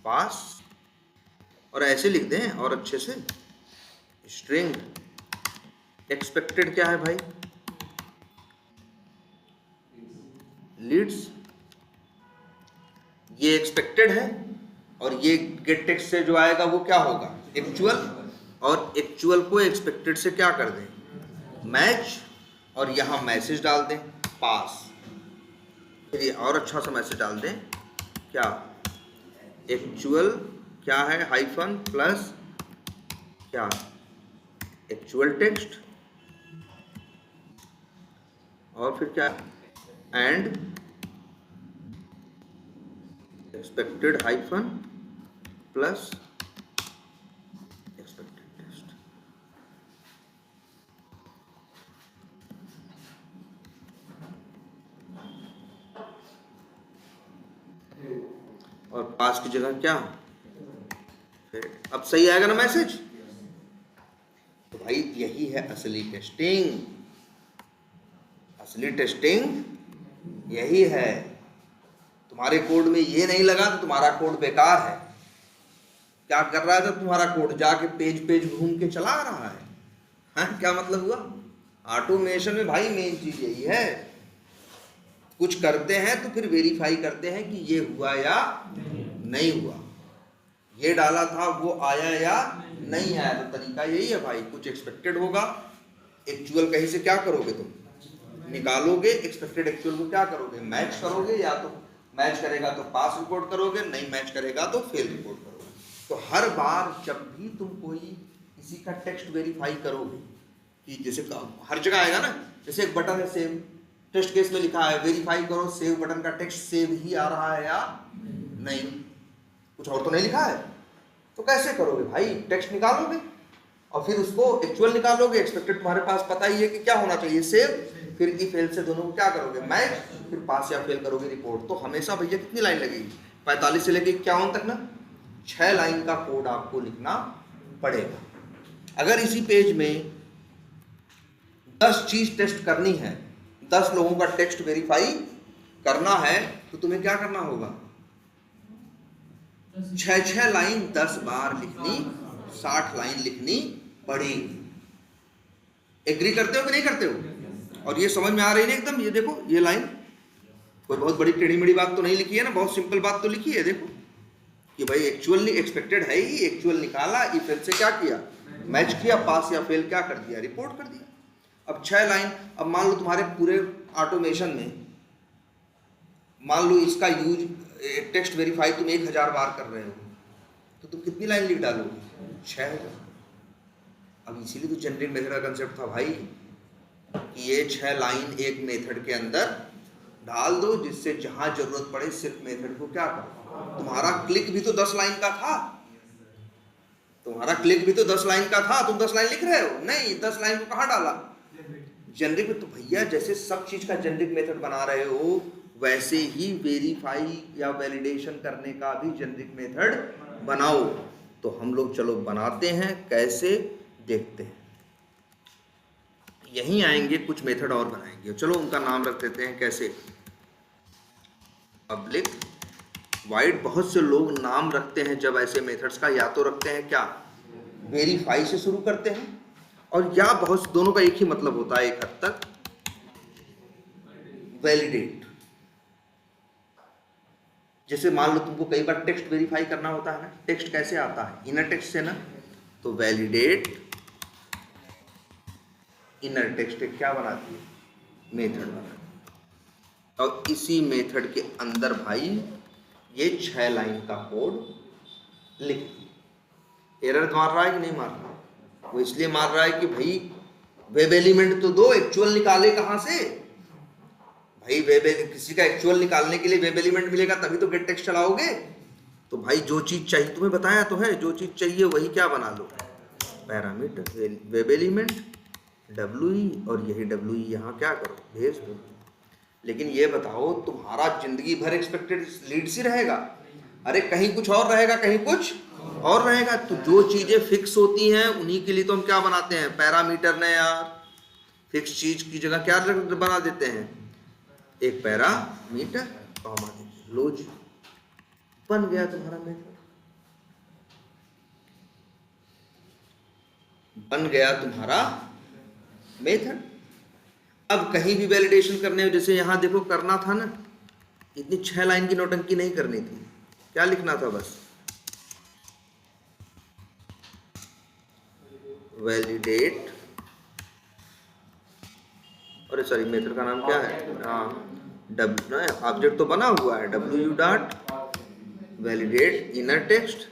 पास। और ऐसे लिख दें और अच्छे से, स्ट्रिंग एक्सपेक्टेड क्या है भाई, लीड्स, ये एक्सपेक्टेड है। और ये गेट टेक्स्ट से जो आएगा वो क्या होगा, एक्चुअल। और एक्चुअल को एक्सपेक्टेड से क्या कर दें, मैच, और यहाँ मैसेज डाल दें पास। फिर ये और अच्छा सा मैसेज डाल दें क्या, एक्चुअल क्या है, हाइफन प्लस क्या, एक्चुअल टेक्स्ट, और फिर क्या, and expected hyphen plus expected text. और पास की जगह क्या, फिर अब सही आएगा ना मैसेज। तो भाई यही है असली टेस्टिंग, असली टेस्टिंग यही है। तुम्हारे कोड में ये नहीं लगा तो तुम्हारा कोड बेकार है। क्या कर रहा है तो तुम्हारा कोड जाके पेज पेज घूम के चला रहा है, हाँ क्या मतलब हुआ। ऑटोमेशन में भाई मेन चीज यही है, कुछ करते हैं तो फिर वेरीफाई करते हैं कि ये हुआ या नहीं हुआ, ये डाला था वो आया या नहीं आया। तो तरीका यही है भाई, कुछ एक्सपेक्टेड होगा, एक्चुअल कहीं से क्या करोगे तुम निकालोगे, एक्सपेक्टेड एक्चुअल को क्या करोगे, मैच करोगे, या तो मैच करेगा तो पास रिपोर्ट करोगे, नहीं मैच करेगा तो फेल रिपोर्ट करोगे। तो हर बार जब भी तुम कोई किसी का टेक्स्ट वेरीफाई करोगे, कि जैसे हर जगह आएगा ना, जैसे एक बटन है सेव, टेस्ट केस में लिखा है वेरीफाई करो सेव बटन का टेक्स्ट सेव ही आ रहा है या नहीं, कुछ और तो नहीं लिखा है। तो कैसे करोगे भाई, टेक्स्ट निकालोगे और फिर उसको एक्चुअल निकालोगे, एक्सपेक्टेड तुम्हारे पास पता ही है कि क्या होना चाहिए, सेव, फिर इफ एल्स से दोनों को क्या करोगे, मैच, फिर पास या फेल करोगे रिपोर्ट। तो हमेशा भैया कितनी लाइन लगेगी, 45 से लेके 51 तक ना, 6 लाइन का कोड आपको लिखना पड़ेगा। अगर इसी पेज में 10 चीज टेस्ट करनी है, 10 लोगों का टेक्स्ट वेरीफाई करना है, तो तुम्हें क्या करना होगा, 6 लाइन 10 बार लिखनी, 60 लाइन लिखनी पड़ेगी। एग्री करते हो कि नहीं करते हो? और ये समझ में आ रही है एकदम, ये देखो ये लाइन कोई बहुत बड़ी टेढ़ी मेढ़ी बात तो नहीं लिखी है ना, बहुत सिंपल बात तो लिखी है। देखो कि भाई एक्चुअली एक्सपेक्टेड है ही, एक्चुअल निकाला, इफ एल्स से क्या किया, मैच किया, पास या फेल क्या कर दिया, रिपोर्ट कर दिया। अब 6 लाइन, अब मान लो तुम्हारे पूरे ऑटोमेशन में मान लो इसका यूज टेक्स्ट वेरीफाई तुम 1000 बार कर रहे हो, तो तुम कितनी लाइन लिख डालोगे, 6000। अब इसीलिए तो जनरेट मेथड का कंसेप्ट था भाई कि ये 6 लाइन एक मेथड के अंदर डाल दो, जिससे जहां जरूरत पड़े सिर्फ मेथड को क्या करो। तुम्हारा क्लिक भी तो 10 लाइन का था, तुम्हारा क्लिक भी तो 10 लाइन का था, तुम 10 लाइन लिख रहे हो, नहीं 10 लाइन को कहाँ डाला, जेनरिक में। तो भैया जैसे सब चीज का जेनरिक मेथड बना रहे हो, वैसे ही वेरीफाई या वैलिडेशन करने का भी जेनरिक मेथड बनाओ। तो हम लोग चलो बनाते हैं, कैसे देखते हैं। यहीं आएंगे, कुछ मेथड और बनाएंगे, चलो उनका नाम रख देते हैं कैसे, पब्लिक वाइड। बहुत से लोग नाम रखते हैं जब ऐसे मेथड्स का, या तो रखते हैं क्या, वेरीफाई से शुरू करते हैं, और या बहुत दोनों का एक ही मतलब होता है एक हद तक, वैलिडेट। जैसे मान लो तुमको कई बार टेक्स्ट वेरीफाई करना होता है ना, टेक्स्ट कैसे आता है, इनर टेक्स्ट से ना, तो वैलिडेट इनर टेक्स्ट एक क्या बनाती है, मेथड बनाती है। और इसी मेथड के अंदर भाई ये 6 लाइन का कोड लिख, एरर मार रहा है कि नहीं मार रहा है, वो इसलिए मार रहा है कि भाई वेब एलिमेंट तो दो, एक्चुअल निकाले कहां से भाई, वेब किसी का एक्चुअल निकालने के लिए वेब एलिमेंट मिलेगा तभी तो गेट टेक्स्ट चलाओगे। तो भाई जो चीज चाहिए, तुम्हें बताया तो है, जो चीज चाहिए वही क्या बना लो, पैरामीटर वेब एलिमेंट WE, और यही WE यहाँ क्या करो, भेज दो। लेकिन ये बताओ तुम्हारा जिंदगी भर एक्सपेक्टेड लीड्स ही रहेगा, अरे कहीं कुछ और रहेगा, कहीं कुछ और रहेगा। तो जो चीजें फिक्स होती हैं उन्हीं के लिए तो हम क्या बनाते हैं, पैरामीटर ने यार, फिक्स चीज की जगह क्या बना देते हैं, एक पैरामीटर, कॉमा देंगे, लो जी बन गया तुम्हारा मेथड, बन गया तुम्हारा मेथड। अब कहीं भी वैलिडेशन करने हो, जैसे यहां देखो करना था ना, इतनी 6 लाइन की नौटंकी नहीं करनी थी, क्या लिखना था बस, वैलिडेट, अरे सॉरी मेथड का नाम क्या है, हाँ ऑब्जेक्ट तो बना हुआ है, WU dot validate inner text,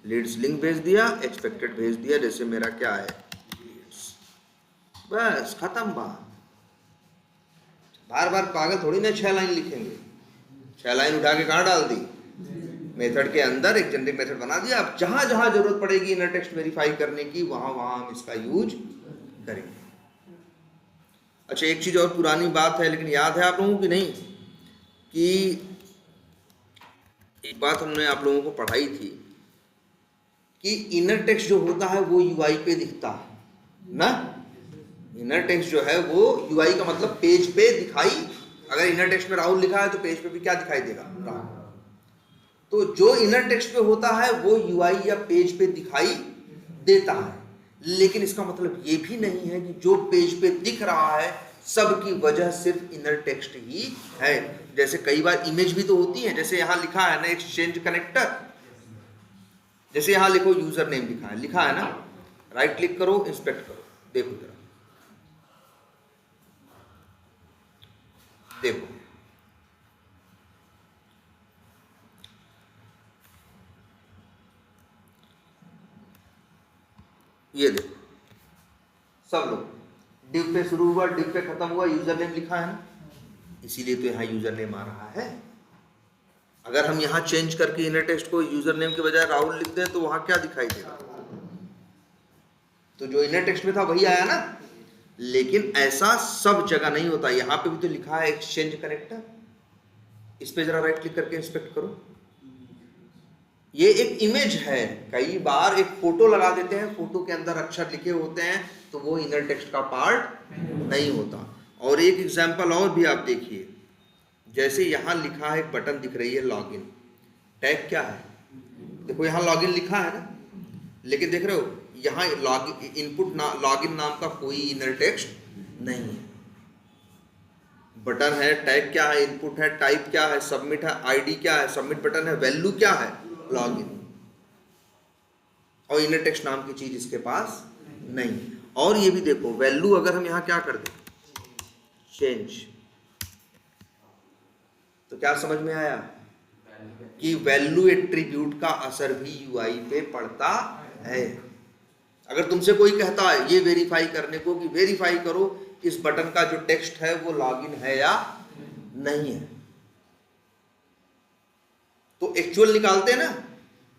leads link भेज दिया, एक्सपेक्टेड भेज दिया, जैसे मेरा क्या है लीड्स, बस खत्म बात। बार बार पागल थोड़ी ना 6 लाइन लिखेंगे, 6 लाइन उठा के कहाँ डाल दी, मेथड के अंदर एक जेनरिक मेथड बना दिया। अब जहां जहां जरूरत पड़ेगी इनर टेक्स्ट वेरीफाई करने की, वहां वहां हम इसका यूज करेंगे। अच्छा एक चीज और पुरानी बात है, लेकिन याद है आप लोगों की नहीं, कि एक बात हमने आप लोगों को पढ़ाई थी कि इनर टेक्स्ट जो होता है वो UI पे दिखता है ना, इनर टेक्स्ट जो है वो UI का मतलब पेज पे दिखाई, अगर इनर टेक्स्ट में राहुल लिखा है तो पेज पे भी क्या दिखाई देगा, राहुल। तो जो इनर टेक्स्ट पे होता है वो UI या पेज पे दिखाई देता है, लेकिन इसका मतलब ये भी नहीं है कि जो पेज पे दिख रहा है सबकी वजह सिर्फ इनर टेक्स्ट ही है। जैसे कई बार इमेज भी तो होती है, जैसे यहाँ लिखा है ना एक्सचेंज कनेक्टर, जैसे यहाँ लिखो यूजर नेम लिखा है ना, राइट क्लिक करो, इंस्पेक्ट करो, देखो जरा, देखो ये देखो, सब लोग डिव पे शुरू हुआ, डिव पे खत्म हुआ, यूजर नेम लिखा है ना, इसीलिए तो यहाँ यूजर नेम आ रहा है। अगर हम यहाँ चेंज करके इनर टेक्स्ट को यूजर नेम के बजाय राहुल लिखते हैं तो वहां क्या दिखाई देगा? तो जो इनर टेक्स्ट में था वही आया ना। लेकिन ऐसा सब जगह नहीं होता। यहाँ पे भी तो लिखा है एक्सचेंज करेक्टर, इस पे जरा राइट क्लिक करके इंस्पेक्ट करो। ये एक इमेज है, कई बार एक फोटो लगा देते हैं, फोटो के अंदर अक्षर लिखे होते हैं तो वो इनर टेक्स्ट का पार्ट नहीं होता। और एक एग्जांपल और भी आप देखिए, जैसे यहाँ लिखा है, एक बटन दिख रही है लॉगिन, टैग क्या है? देखो यहाँ लॉगिन लिखा है ना, लेकिन देख रहे हो यहाँ लॉगिन इनपुट लॉगिन नाम का कोई इनर टेक्स्ट नहीं है। बटन है, टैग क्या है? इनपुट है, टाइप क्या है? सबमिट है, आईडी क्या है? सबमिट बटन है, वैल्यू क्या है? लॉगिन। और इनर टेक्स्ट नाम की चीज इसके पास नहीं। और ये भी देखो, वैल्यू अगर हम यहाँ क्या कर दें, चेंज, तो क्या समझ में आया कि वैल्यू एट्रीब्यूट का असर भी यूआई पे पड़ता है। अगर तुमसे कोई कहता है ये वेरीफाई करने को कि वेरीफाई करो इस बटन का जो टेक्स्ट है वो लॉगिन है या नहीं है, तो एक्चुअल निकालते हैं ना,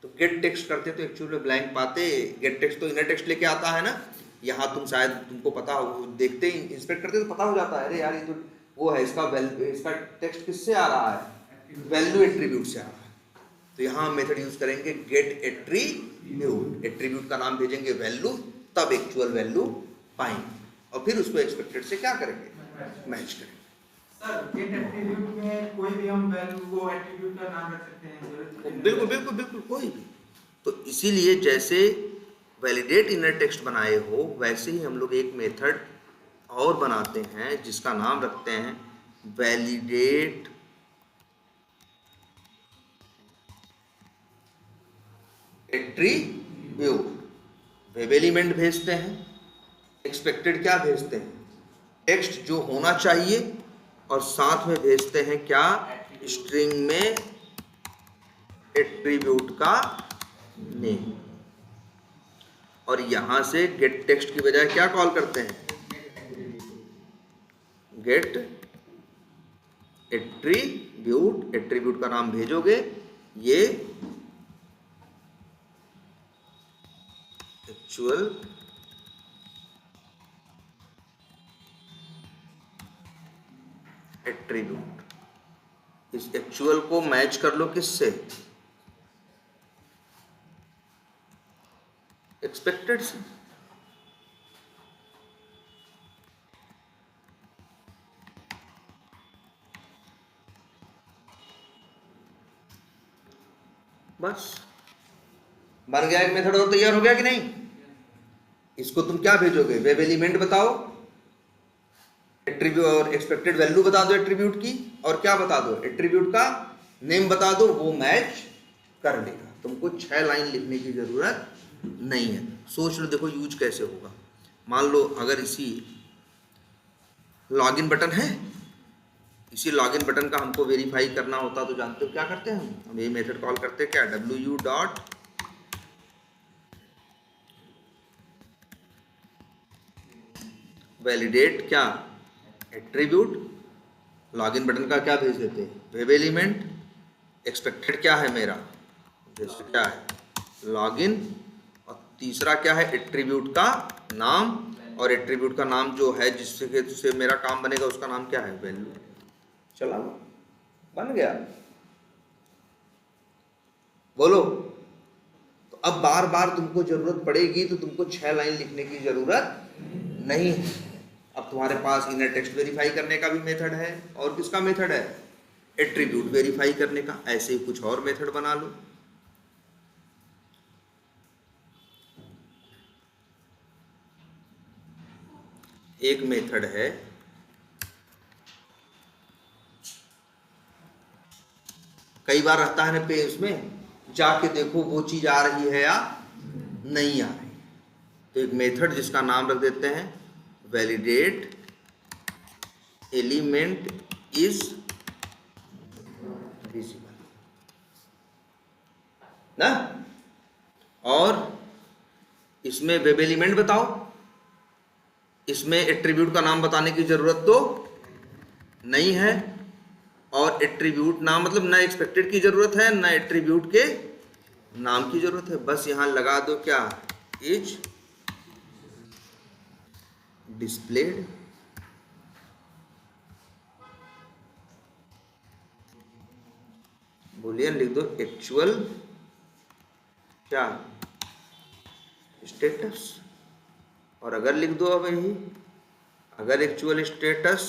तो गेट टेक्स्ट करते तो एक्चुअल में ब्लैंक पाते। गेट टेक्स्ट तो इनर टेक्स्ट लेके आता है ना। यहाँ तुम शायद तुमको पता हो, देखते ही इंस्पेक्ट करते तो पता हो जाता है, अरे यार ये तो वो है, इसका टेक्स्ट किससे आ रहा है? वैल्यू एट्रीब्यूट से आ रहा है। तो यहाँ हम मेथड यूज करेंगे गेट एट्रीब्यूट। एट्रीब्यूट का नाम भेजेंगे वैल्यू, तब एक्चुअल वैल्यू पाएंगे और फिर उसको एक्सपेक्टेड से क्या करेंगे? मैच करेंगे। सर गेट एट्रीब्यूट में कोई भी हम वैल्यू वो एट्रीब्यूट का नाम रख सकते हैं? बिल्कुल बिल्कुल बिल्कुल, कोई भी। तो इसीलिए जैसे वैलिडेट इनर टेक्स्ट बनाए हो, वैसे ही हम लोग एक मेथड और बनाते हैं जिसका नाम रखते हैं वैलिडेट एट्रीब्यूट। वेब एलिमेंट भेजते हैं, एक्सपेक्टेड क्या भेजते हैं? टेक्स्ट जो होना चाहिए, और साथ में भेजते हैं क्या? स्ट्रिंग में एट्रीब्यूट का नेम। और यहां से गेट टेक्स्ट की बजाय क्या कॉल करते हैं? Gate attribute. एट्रीब्यूट का नाम भेजोगे, ये एक्चुअल एट्रीब्यूट। इस एक्चुअल को मैच कर लो किससे? एक्सपेक्टेड से। बस बन गया, एक मेथड और तैयार हो गया कि नहीं? इसको तुम क्या भेजोगे? वेब एलिमेंट बताओ, एट्रीब्यूट और एक्सपेक्टेड वैल्यू बता दो एट्रीब्यूट की, और क्या बता दो? एट्रीब्यूट का नेम बता दो, वो मैच कर लेगा। तुमको 6 लाइन लिखने की जरूरत नहीं है। सोच लो, देखो यूज कैसे होगा। मान लो अगर इसी लॉगिन बटन है, इसी लॉगिन बटन का हमको वेरीफाई करना होता तो जानते हो क्या करते हैं हम ये मेथड कॉल करते हैं क्या? wu डॉट वैलिडेट क्या? एट्रीब्यूट। लॉगिन बटन का क्या भेज देते हैं? Web element. एक्सपेक्टेड क्या है मेरा? जैसे क्या है? लॉगिन। और तीसरा क्या है? एट्रीब्यूट का नाम। और एट्रीब्यूट का नाम जो है जिससे मेरा काम बनेगा उसका नाम क्या है? वैल्यू। चला बन गया। बोलो। तो अब बार बार तुमको जरूरत पड़ेगी तो तुमको 6 लाइन लिखने की जरूरत नहीं है। अब तुम्हारे पास इनर टेक्स्ट वेरीफाई करने का भी मेथड है, और किसका मेथड है? एट्रीब्यूट वेरीफाई करने का। ऐसे ही कुछ और मेथड बना लो। एक मेथड है कई बार रहता है ना पे, उसमें जाके देखो वो चीज आ रही है या नहीं आ रही। तो एक मेथड जिसका नाम रख देते हैं वैलिडेट एलिमेंट इज विजिबल ना। और इसमें वेब एलिमेंट बताओ, इसमें एट्रीब्यूट का नाम बताने की जरूरत तो नहीं है। और एट्रीब्यूट नाम मतलब ना एक्सपेक्टेड की जरूरत है ना एट्रीब्यूट के नाम की जरूरत है, बस यहां लगा दो क्या, इज डिस्प्लेड बुलियन लिख दो एक्चुअल क्या स्टेटस, और अगर लिख दो अब यही, अगर actual status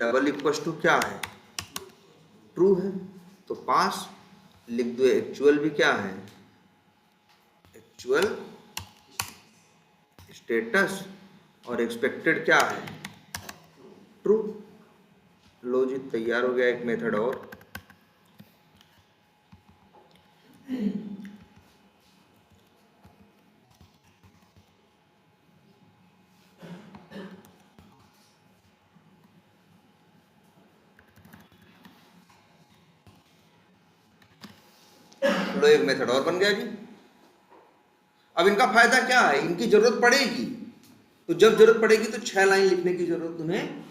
double equal to क्या है, ट्रू है, तो पास लिख दो एक्चुअल भी क्या है, एक्चुअल स्टेटस, और एक्सपेक्टेड क्या है, ट्रू। लो जी तैयार हो गया एक मेथड और। लो एक मेथड और बन गया जी। अब इनका फायदा क्या है, इनकी जरूरत पड़ेगी, तो जब जरूरत पड़ेगी तो 6 लाइन लिखने की जरूरत तुम्हें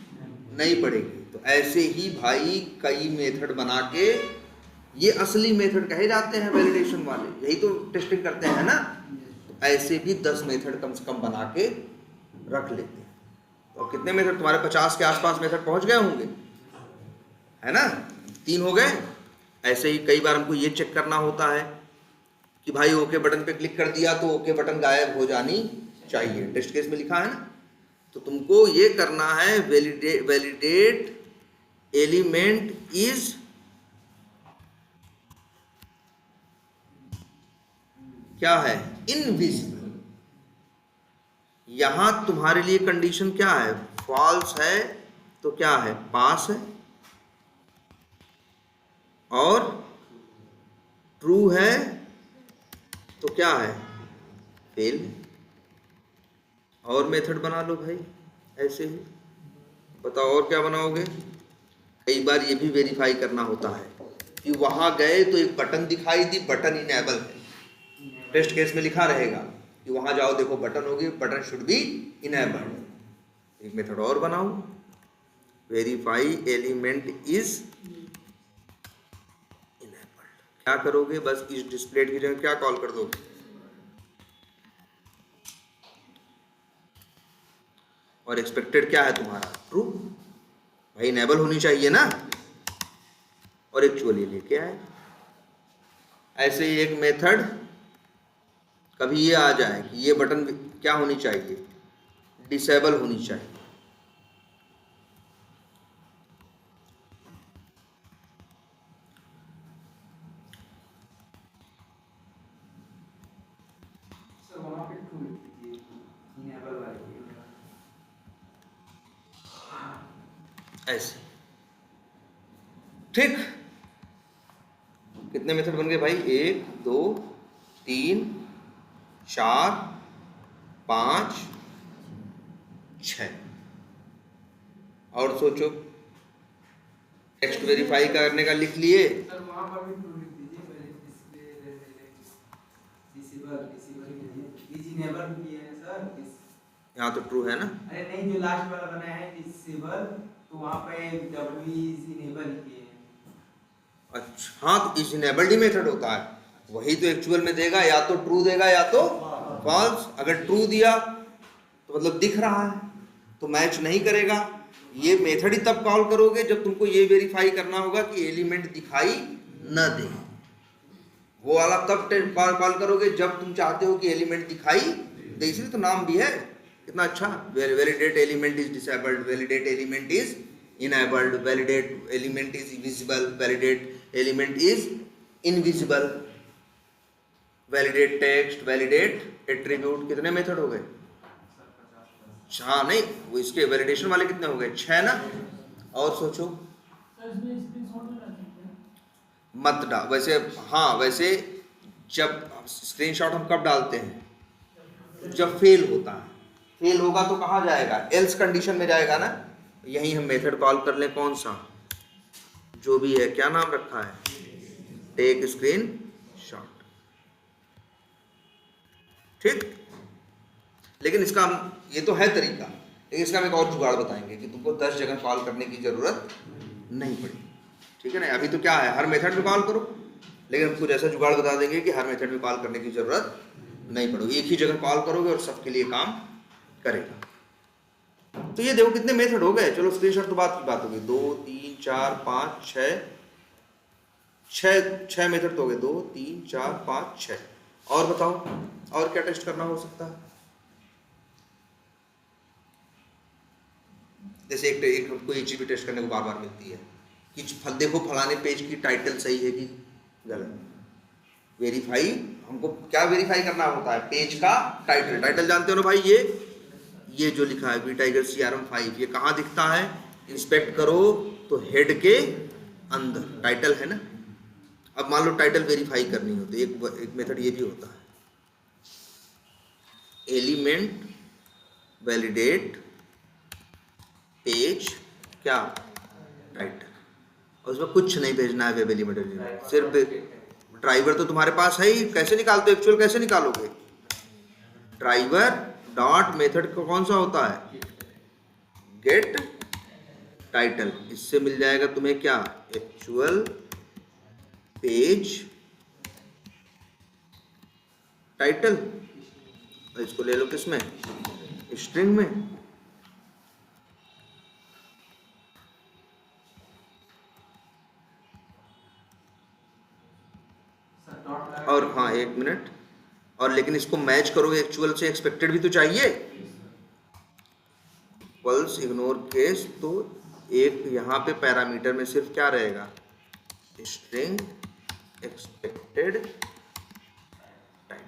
नहीं पड़ेगी। तो ऐसे ही भाई कई मेथड बना के, ये असली मेथड कहे जाते हैं वैलिडेशन वाले, यही तो टेस्टिंग करते हैं ना। तो ऐसे भी 10 मेथड कम से कम बना के रख लेते हैं। तो कितने मेथड तुम्हारे 50 के आसपास मेथड पहुंच गए होंगे, है ना, 3 हो गए। ऐसे ही कई बार हमको ये चेक करना होता है कि भाई ओके बटन पे क्लिक कर दिया तो ओके बटन गायब हो जानी चाहिए, टेस्ट केस में लिखा है ना। तो तुमको ये करना है वैलिडेट एलिमेंट इज क्या है, इनविजिबल। यहां तुम्हारे लिए कंडीशन क्या है, फॉल्स है तो क्या है, पास है, और ट्रू है तो क्या है, फेल। और मेथड बना लो भाई ऐसे ही। बताओ और क्या बनाओगे। कई बार ये भी वेरीफाई करना होता है कि वहां गए तो एक बटन दिखाई दी, बटन इनेबल है, टेस्ट केस में लिखा रहेगा कि वहां जाओ देखो बटन होगी, बटन शुड बी इनेबल्ड। एक मेथड और बनाओ, वेरीफाई एलिमेंट इज इनेबल्ड। क्या करोगे, बस इस डिस्प्लेड की जगह क्या कॉल कर दोगे, और एक्सपेक्टेड क्या है तुम्हारा, ट्रू। भाई इनेबल होनी चाहिए ना, और एक्चुअली लेके आए। ऐसे ही एक मेथड कभी ये आ जाए कि ये बटन क्या होनी चाहिए, डिसेबल होनी चाहिए। ऐसे ठीक। कितने मेथड बन गए भाई, 1 2 3 4 5 6। और सोचो, टेक्स्ट वेरीफाई करने का लिख लिए, सर वहाँ पर भी ट्रू लिख दीजिए, पहले डिसेबल भी है सर। यहाँ तो ट्रू है ना। अरे नहीं, जो लास्ट वाला बनाया है डिसेबल, तो वहाँ पे डब्ल्यू इज इनेबल किए हैं। अच्छा हाँ, तो इस इनेबल्ड ही मेथड होता है, वही तो एक्चुअल में देगा, या तो ट्रू देगा या तो फॉल्स। अगर ट्रू दिया तो मतलब दिख रहा है, तो मैच नहीं करेगा। ये मेथड ही तब कॉल करोगे जब तुमको ये वेरीफाई करना होगा कि एलिमेंट दिखाई न दे। वो वाला तब कॉल करोगे जब तुम चाहते हो कि एलिमेंट दिखाई दे, इसलिए तो नाम भी है कितना अच्छा, validate element is disabled, validate element is enabled, validate element is visible, validate element is invisible, validate text, validate attribute. कितने मेथड हो गए, 4 नहीं, वो इसके वैलिडेशन वाले कितने हो गए, 6 ना। और सोचो, मत डाल वैसे, हाँ वैसे जब स्क्रीनशॉट हम कब डालते हैं, जब फेल होता है। फेल होगा तो कहाँ जाएगा, एल्स कंडीशन में जाएगा ना। यही हम मेथड कॉल कर लें, कौन सा जो भी है, क्या नाम रखा है, टेक स्क्रीन शॉट। ठीक, लेकिन इसका ये तो है तरीका, लेकिन इसका हम एक और जुगाड़ बताएंगे कि तुमको 10 जगह कॉल करने की ज़रूरत नहीं पड़ी, ठीक है ना। अभी तो क्या है, हर मेथड में कॉल करो, लेकिन हम कुछ ऐसा जुगाड़ बता देंगे कि हर मेथड में कॉल करने की ज़रूरत नहीं पड़ेगी, एक ही जगह कॉल करोगे और सबके लिए काम करेगा। तो ये देखो कितने मेथड हो गए। चलो स्क्रीनशॉट तो बात की बात होगी, 2 3 4 5 6 मेथड तो हो गए, 2 3 4 5 6। और बताओ और क्या टेस्ट करना हो सकता है। जैसे एक हमको ये चीज भी टेस्ट करने को बार बार मिलती है कि देखो फलाने पेज की टाइटल सही है कि गलत। वेरीफाई, हमको क्या वेरीफाई करना होता है, पेज का टाइटल। टाइटल जानते हो ना भाई, ये जो लिखा है वी टाइगर CRM5, ये कहाँ दिखता है, इंस्पेक्ट करो तो हेड के अंदर टाइटल है ना। अब मान लो टाइटल वेरीफाई करनी हो तो एक मेथड ये भी होता है, एलिमेंट वैलिडेट पेज क्या टाइटल, और उसमें कुछ नहीं भेजना है वेब एलिमेंट, सिर्फ ड्राइवर तो तुम्हारे पास है ही, कैसे निकालते हो, एक्चुअल कैसे निकालोगे। ड्राइवर डॉट मेथड का कौन सा होता है, गेट टाइटल, इससे मिल जाएगा तुम्हें क्या, एक्चुअल पेज टाइटल। इसको ले लो किसमें, स्ट्रिंग में। और हाँ 1 मिनट, और लेकिन इसको मैच करोगे एक्चुअल से, एक्सपेक्टेड भी तो चाहिए। पल्स इग्नोर केस, तो एक यहाँ पे पैरामीटर में सिर्फ क्या रहेगा, string expected title.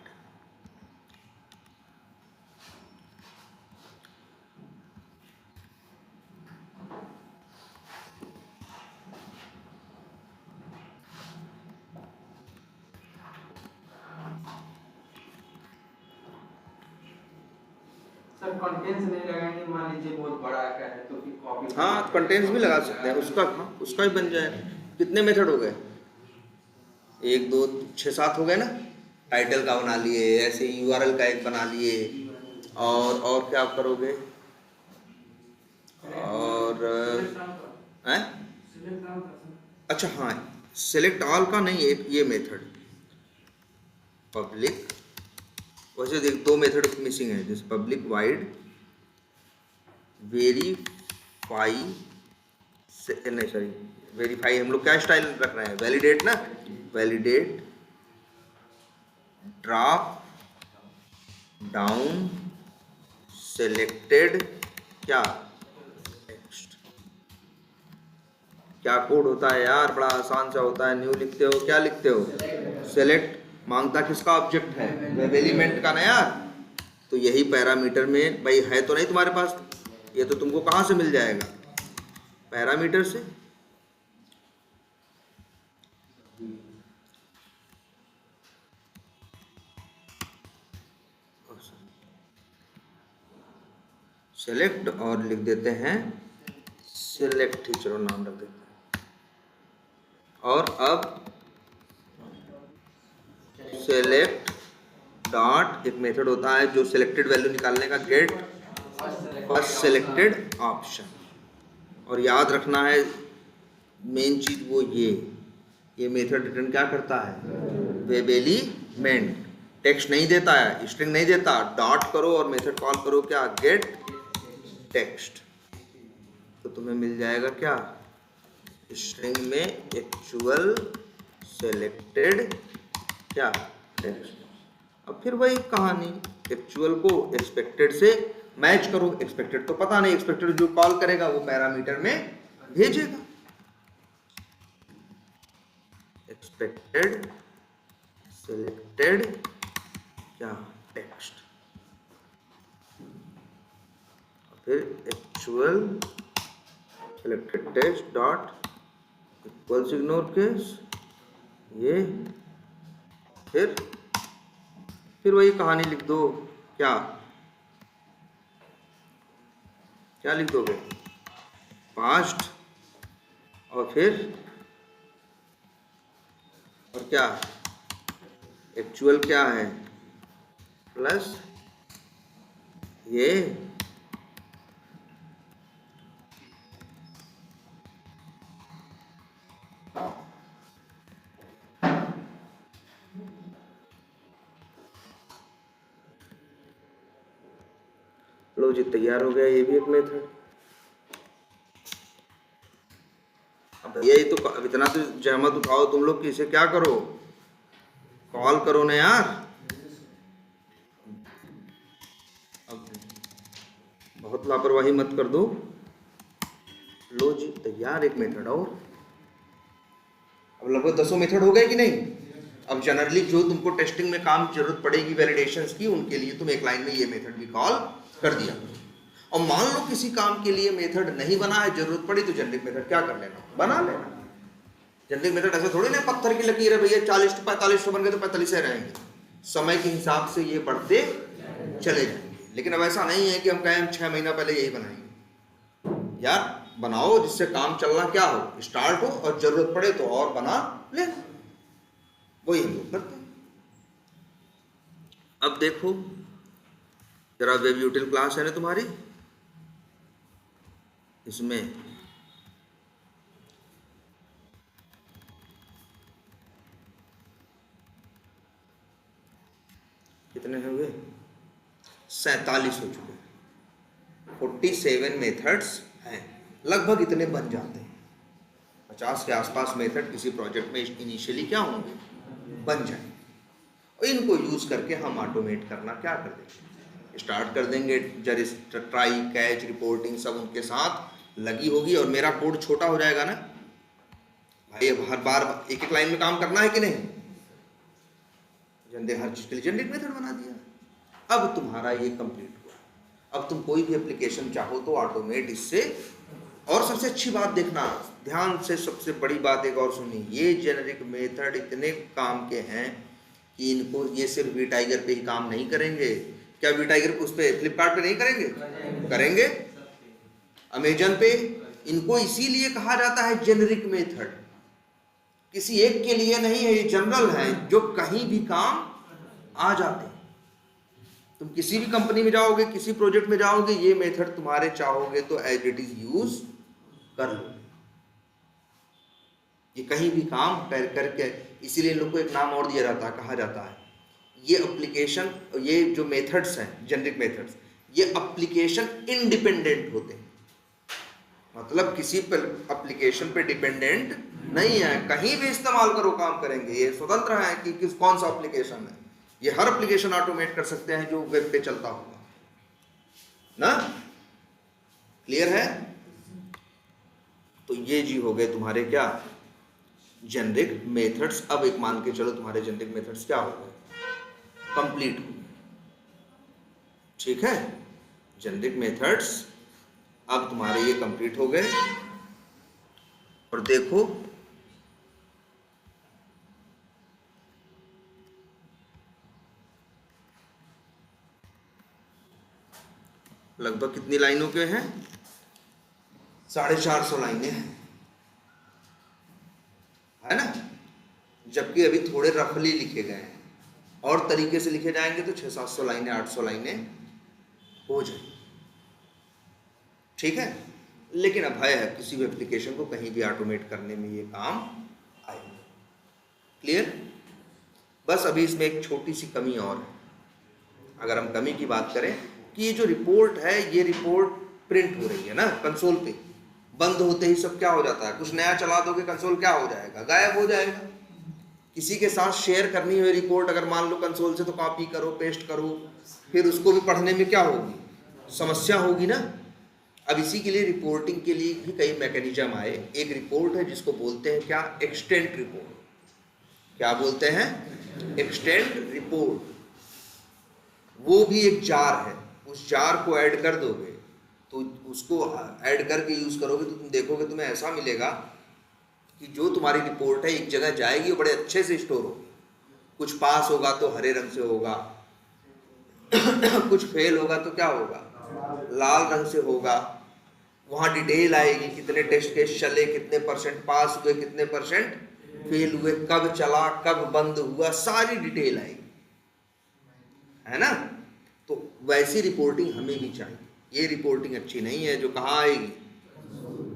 Sir contents नहीं लगाएंगे, मान लीजिए बहुत बड़ा का है तो फिर कॉपी, हाँ कंटेंट्स भी लगा सकते हैं, उसका भी बन जाएगा। कितने मेथड हो गए, 1 2 6 7 हो गए ना। टाइटल का बना लिए, ऐसे URL का एक बना लिए, और क्या करोगे, और हैं, अच्छा हाँ सेलेक्ट ऑल का नहीं, एक ये मेथड पब्लिक, वैसे देख 2 मेथड मिसिंग है, जैसे पब्लिक वाइड वेरीफाई, नहीं सॉरी वेरीफाई, हम लोग क्या स्टाइल रख रहे हैं, वैलिडेट ना, वैलिडेट ड्रॉप डाउन सेलेक्टेड क्या टेक्स्ट। क्या कोड होता है यार, बड़ा आसान सा होता है, न्यू लिखते हो, क्या लिखते हो, सेलेक्ट, मांगता किसका ऑब्जेक्ट है, वेब एलिमेंट का ना यार। तो यही पैरामीटर में भाई है तो नहीं तुम्हारे पास, ये तो तुमको कहाँ से मिल जाएगा, पैरामीटर से। सेलेक्ट और लिख देते हैं सेलेक्ट ही, चलो नाम रख देते हैं। और अब सेलेक्ट डॉट एक मेथड होता है जो सिलेक्टेड वैल्यू निकालने का, गेट फर्स्ट सेलेक्टेड ऑप्शन। और याद रखना है मेन चीज वो ये मेथड रिटर्न क्या करता है, वेब एलिमेंट, टेक्स्ट नहीं देता है, स्ट्रिंग नहीं देता। डॉट करो और मेथड कॉल करो क्या, गेट टेक्स्ट, तो तुम्हें मिल जाएगा क्या, स्ट्रिंग में एक्चुअल सेलेक्टेड क्या टेक्स्ट। अब फिर वही कहानी, एक्चुअल को एक्सपेक्टेड से मैच करो। एक्सपेक्टेड तो पता नहीं, एक्सपेक्टेड जो कॉल करेगा वो पैरामीटर में भेजेगा, एक्सपेक्टेड सेलेक्टेड क्या टेक्स्ट, फिर actual selected text dot equals ignore case, ये फिर वही कहानी लिख दो, क्या क्या लिख दोगे, पास्ट, और क्या एक्चुअल क्या है, प्लस ये लो जी, तैयार हो गया ये भी एक मेथड। अब भैया ये तो अब इतना तो जहमत उठाओ तुम लोग कि इसे क्या करो, कॉल करो ना यार। अब बहुत लापरवाही मत कर दो। लो जी तैयार एक मेथड और। अब लगभग 10 मेथड हो गए कि नहीं। अब जनरली जो तुमको टेस्टिंग में काम जरूरत पड़ेगी वैलिडेशंस की, उनके लिए तुम एक लाइन में ये मेथड भी कॉल कर दिया। और मान लो किसी काम के लिए मेथड नहीं बना है, जरूरत पड़ी तो जेनेरिक मेथड क्या कर लेना, बना लेना। जेनेरिक मेथड ऐसे थोड़ी ना पत्थर की लकीर है भैया 40 से 45 बन गए तो 45 रहेंगे, समय के हिसाब से ये बढ़ते चले जाएंगे। लेकिन अब ऐसा नहीं है कि हम कहें 6 महीना पहले यही बनाएंगे यार। बनाओ जिससे काम चलना क्या हो, स्टार्ट हो, और जरूरत पड़े तो और बना ले, वही हम लोग करते हैं। अब देखो जरा वेब यूटिल क्लास है ना तुम्हारी, इसमें कितने हुए, 47 हो चुके हैं। 47 मेथड्स हैं, लगभग इतने बन जाते हैं। 50 के आसपास मेथड किसी प्रोजेक्ट में इनिशियली क्या होंगे, बन जाएंगे। और इनको यूज करके हम ऑटोमेट करना क्या कर देंगे, स्टार्ट कर देंगे। जस्ट ट्राई, कैच, रिपोर्टिंग सब उनके साथ लगी होगी, और मेरा कोड छोटा हो जाएगा ना भाई। अब हर बार एक एक लाइन में काम करना है कि नहीं, हर चीज के लिए जेनेरिक मेथड बना दिया। अब तुम्हारा ये कंप्लीट हुआ। अब तुम कोई भी एप्लीकेशन चाहो तो ऑटोमेट इससे। और सबसे अच्छी बात देखना ध्यान से, सबसे बड़ी बात एक और सुनिए, ये जेनेरिक मेथड इतने काम के हैं कि इनको ये सिर्फ वी टाइगर पे ही काम नहीं करेंगे। क्या वी टाइगर उस पे फ्लिपकार्ट पे नहीं करेंगे, करेंगे अमेजन पे। इनको इसीलिए कहा जाता है जेनेरिक मेथड, किसी एक के लिए नहीं है, ये जनरल है, जो कहीं भी काम आ जाते हैं। तुम किसी भी कंपनी में जाओगे, किसी प्रोजेक्ट में जाओगे, ये मेथड तुम्हारे चाहोगे तो एज इट इज यूज कर लो, ये कहीं भी काम कर करके। इसीलिए इन लोग को एक नाम और दिया जाता है, कहा जाता है ये एप्लीकेशन, ये जो मेथड्स हैं जेनेरिक मेथड्स, ये एप्लीकेशन इंडिपेंडेंट होते हैं। मतलब किसी पर एप्लीकेशन पे डिपेंडेंट नहीं है, कहीं भी इस्तेमाल करो काम करेंगे, ये स्वतंत्र है कि कौन सा एप्लीकेशन है। ये हर एप्लीकेशन ऑटोमेट कर सकते हैं जो वेब पे चलता होगा ना। क्लियर है। तो ये जी हो गए तुम्हारे क्या, जेनेरिक मेथड्स। अब एक मान के चलो तुम्हारे जेनेरिक मेथड्स क्या हो गए, कंप्लीट हो गए। ठीक है, जेनेरिक मेथड्स अब तुम्हारे ये कंप्लीट हो गए। और देखो लगभग कितनी लाइनों के हैं, 450 लाइनें हैं, है ना। जबकि अभी थोड़े रफली लिखे गए हैं, और तरीके से लिखे जाएंगे तो 600-700 लाइनें, 800 लाइनें हो जाएंगी। ठीक है, लेकिन अब है किसी भी एप्लीकेशन को कहीं भी ऑटोमेट करने में ये काम आएगा। क्लियर। बस अभी इसमें एक छोटी सी कमी और है। अगर हम कमी की बात करें कि ये जो रिपोर्ट है, ये रिपोर्ट प्रिंट हो रही है ना कंसोल पे, बंद होते ही सब क्या हो जाता है, कुछ नया चला दोगे कंसोल क्या हो जाएगा, गायब हो जाएगा। किसी के साथ शेयर करनी हुई रिपोर्ट अगर मान लो कंसोल से, तो कॉपी करो, पेस्ट करो, फिर उसको भी पढ़ने में क्या होगी, समस्या होगी ना। अब इसी के लिए रिपोर्टिंग के लिए भी कई मैकेनिज्म आए। एक रिपोर्ट है जिसको बोलते हैं क्या, एक्सटेंट रिपोर्ट। क्या बोलते हैं, एक्सटेंट रिपोर्ट। वो भी एक जार है, उस जार को ऐड कर दोगे, तो उसको ऐड करके यूज करोगे तो तुम देखोगे तुम्हें ऐसा मिलेगा कि जो तुम्हारी रिपोर्ट है एक जगह जाएगी और बड़े अच्छे से स्टोर होगी। कुछ पास होगा तो हरे रंग से होगा, कुछ फेल होगा तो क्या होगा, लाल रंग से होगा। वहाँ डिटेल आएगी, कितने टेस्ट केस चले, कितने परसेंट पास हुए, कितने परसेंट फेल हुए, कब चला, कब बंद हुआ, सारी डिटेल आएगी, है ना। तो वैसी रिपोर्टिंग हमें भी चाहिए। ये रिपोर्टिंग अच्छी नहीं है जो कहाँ आएगी,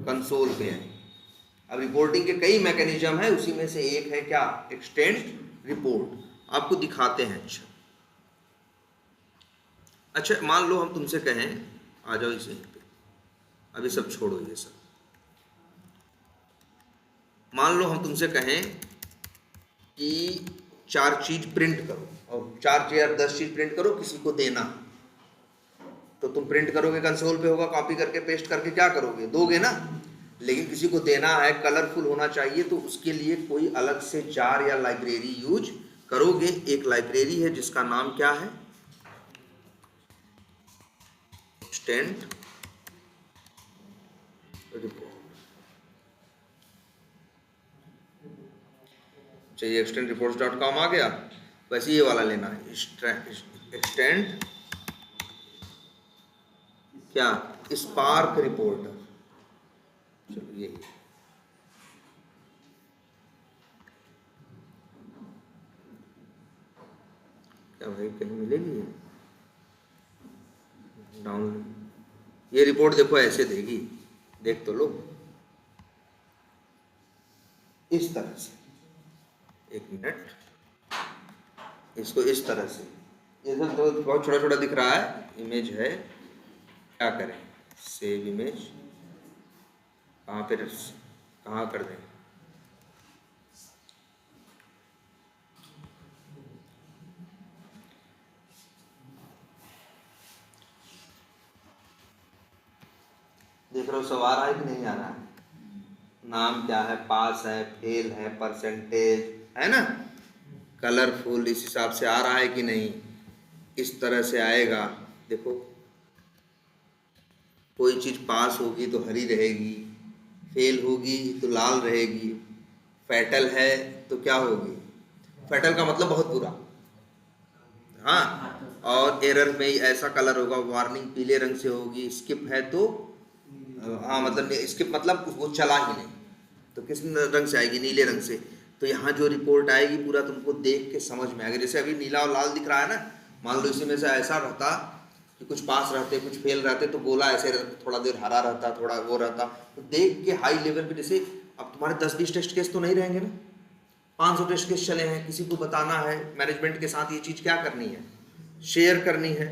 कंसोल पे आएगी। अब रिपोर्टिंग के कई मैकेनिज्म है, उसी में से एक है क्या, एक्सटेंट रिपोर्ट। आपको दिखाते हैं। अच्छा मान लो हम तुमसे कहें आ जाओ इसे पे, अभी सब छोड़ो ये सब। मान लो हम तुमसे कहें कि 4 चीज प्रिंट करो, और 4 या 10 चीज प्रिंट करो, किसी को देना, तो तुम प्रिंट करोगे, कंसोल पे होगा, कॉपी करके पेस्ट करके क्या करोगे, दोगे ना। लेकिन किसी को देना है, कलरफुल होना चाहिए, तो उसके लिए कोई अलग से जार या लाइब्रेरी यूज करोगे। एक लाइब्रेरी है जिसका नाम क्या है, एक्सटेंड रिपोर्ट। चाहिए एक्सटेंड रिपोर्ट्स.com आ गया, वैसे ये वाला लेना है, एक्सटेंड क्या, स्पार्क रिपोर्टर। चलो ये क्या भाई, कहीं मिलेगी डाउनलोड। ये रिपोर्ट देखो ऐसे देगी, देख तो लो, इस तरह से। एक मिनट, इसको इस तरह से, ये सब तो बहुत छोटा छोटा दिख रहा है, इमेज है, क्या करें, सेव इमेज, कहाँ पे, कहाँ कर दें, देख रहे हो सब आ रहा है कि नहीं आ रहा है, नाम क्या है, पास है, फेल है, परसेंटेज है ना, कलरफुल इस हिसाब से आ रहा है कि नहीं, इस तरह से आएगा। देखो कोई चीज़ पास होगी तो हरी रहेगी, फेल होगी तो लाल रहेगी, फैटल है तो क्या होगी, फैटल का मतलब बहुत बुरा, हाँ, और एरर में ऐसा कलर होगा, वार्निंग पीले रंग से होगी, स्किप है तो हाँ मतलब स्किप मतलब वो चला ही नहीं, तो किस रंग से आएगी, नीले रंग से। तो यहाँ जो रिपोर्ट आएगी पूरा तुमको देख के समझ में आएगा। जैसे अभी नीला और लाल दिख रहा है ना, मान लो इसी में से ऐसा रहता कि कुछ पास रहते, कुछ फेल रहते, तो गोला ऐसे थोड़ा देर हरा रहता, थोड़ा वो रहता, तो देख के हाई लेवल पे, जैसे अब तुम्हारे 10-20 टेस्ट केस तो नहीं रहेंगे ना, 500 टेस्ट केस चले हैं, किसी को बताना है, मैनेजमेंट के साथ ये चीज़ क्या करनी है, शेयर करनी है,